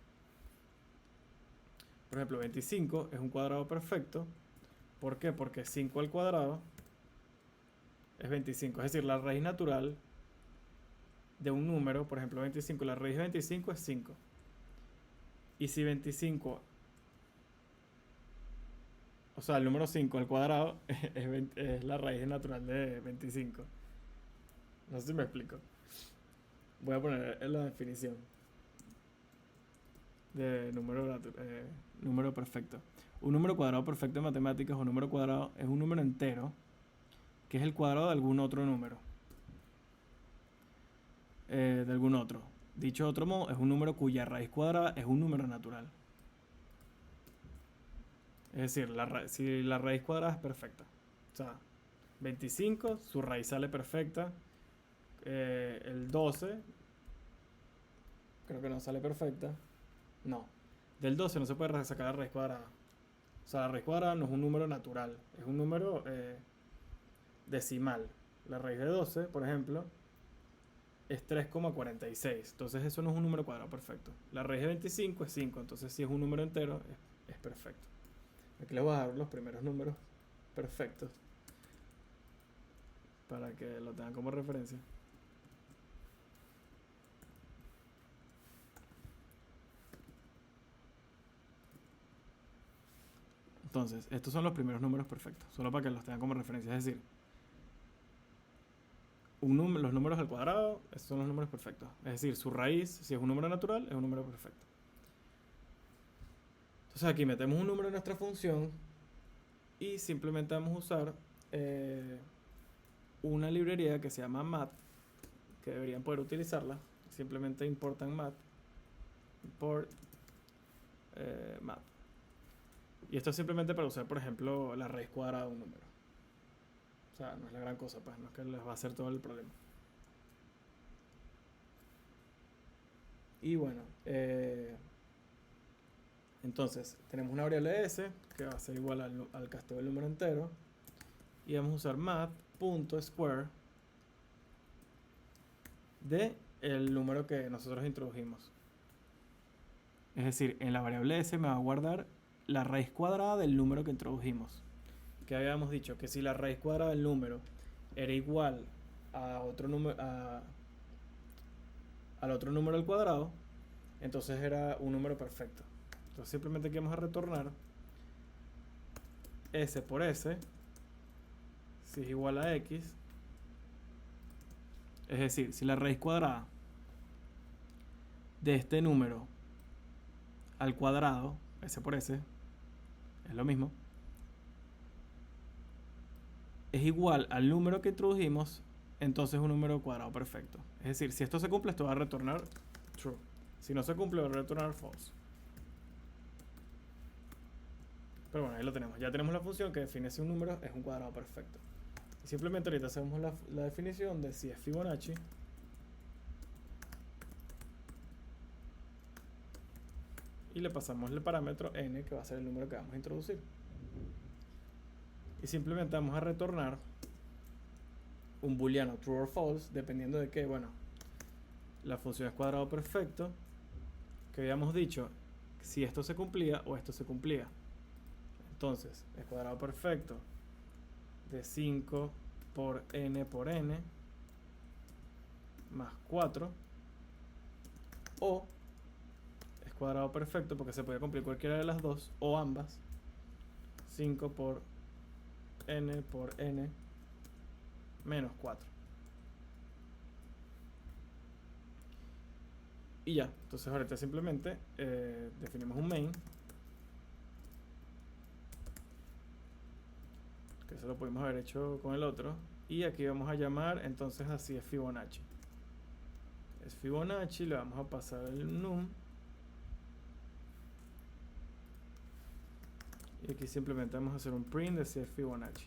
por ejemplo, 25 es un cuadrado perfecto. ¿Por qué? Porque 5 al cuadrado es 25. Es decir, la raíz natural de un número, por ejemplo 25, la raíz de 25 es 5. Y si 25, o sea, el número 5 al cuadrado es la raíz natural de 25. No sé si me explico. Voy a poner en la definición de número perfecto. Un número cuadrado perfecto en matemáticas o número cuadrado es un número entero que es el cuadrado de algún otro número. De algún otro. Dicho de otro modo, es un número cuya raíz cuadrada es un número natural. Es decir, si la raíz cuadrada es perfecta. O sea, 25, su raíz sale perfecta. El 12, creo que no sale perfecta. No, del 12 no se puede sacar la raíz cuadrada. O sea, la raíz cuadrada no es un número natural, es un número decimal. La raíz de 12, por ejemplo, es 3,46. Entonces eso no es un número cuadrado perfecto. La raíz de 25 es 5. Entonces si es un número entero, es perfecto. Aquí les voy a dar los primeros números perfectos para que lo tengan como referencia. Entonces, estos son los primeros números perfectos, solo para que los tengan como referencia. Es decir, los números al cuadrado, estos son los números perfectos. Es decir, su raíz, si es un número natural, es un número perfecto. Entonces aquí metemos un número en nuestra función y simplemente vamos a usar una librería que se llama math, que deberían poder utilizarla. Simplemente importan math, import math. Y esto es simplemente para usar, por ejemplo, la raíz cuadrada de un número. O sea, no es la gran cosa, pues no es que les va a hacer todo el problema. Y bueno, entonces tenemos una variable s que va a ser igual al casteo del número entero. Y vamos a usar math.square de el número que nosotros introdujimos. Es decir, en la variable s me va a guardar la raíz cuadrada del número que introdujimos. Que habíamos dicho que si la raíz cuadrada del número era igual a otro número, al otro número al cuadrado, entonces era un número perfecto. Entonces simplemente aquí vamos a retornar s por s si es igual a x. Es decir, si la raíz cuadrada de este número al cuadrado, s por s, es lo mismo, es igual al número que introdujimos, entonces es un número cuadrado perfecto. Es decir, si esto se cumple, esto va a retornar true. Si no se cumple, va a retornar false. Pero bueno, ahí lo tenemos. Ya tenemos la función que define si un número es un cuadrado perfecto. Y simplemente ahorita hacemos la definición de si es Fibonacci. Y le pasamos el parámetro n, que va a ser el número que vamos a introducir. Y simplemente vamos a retornar un booleano true or false, dependiendo de que, bueno, la función es cuadrado perfecto, que habíamos dicho si esto se cumplía o esto se cumplía. Entonces, es cuadrado perfecto de 5 por n más 4, o es cuadrado perfecto porque se puede cumplir cualquiera de las dos o ambas, 5 por n menos 4. Y ya, entonces ahorita simplemente definimos un main, que eso lo pudimos haber hecho con el otro, y aquí vamos a llamar entonces así es Fibonacci. Es Fibonacci, le vamos a pasar el num, y aquí simplemente vamos a hacer un print de si es Fibonacci.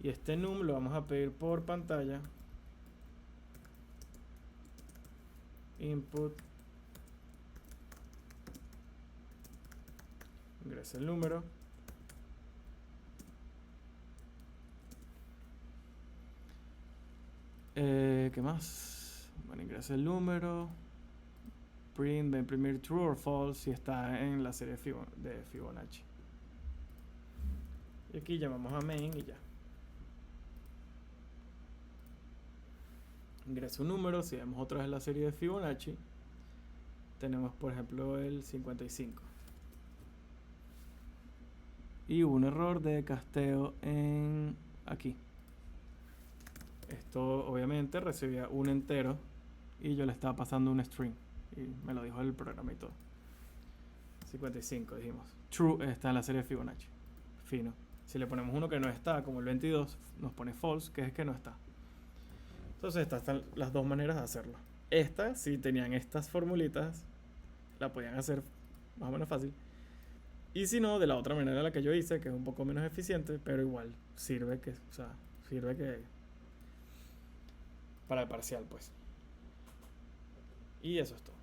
Y este num lo vamos a pedir por pantalla. Input, ingresa el número, ¿qué más? Bueno, ingresa el número, print, va a imprimir true or false si está en la serie de Fibonacci. Y aquí llamamos a main y ya. Ingresa un número, si vemos otra vez la serie de Fibonacci, tenemos por ejemplo el 55. Y hubo un error de casteo en aquí. Esto obviamente recibía un entero y yo le estaba pasando un string. Y me lo dijo el programa y todo. 55 dijimos. True está en la serie de Fibonacci. Fino. Si le ponemos uno que no está, como el 22, nos pone false, que es que no está. Entonces estas están las dos maneras de hacerlo. Esta, si tenían estas formulitas, la podían hacer más o menos fácil. Y si no, de la otra manera la que yo hice, que es un poco menos eficiente, pero igual sirve que, o sea, sirve que para el parcial, pues. Y eso es todo.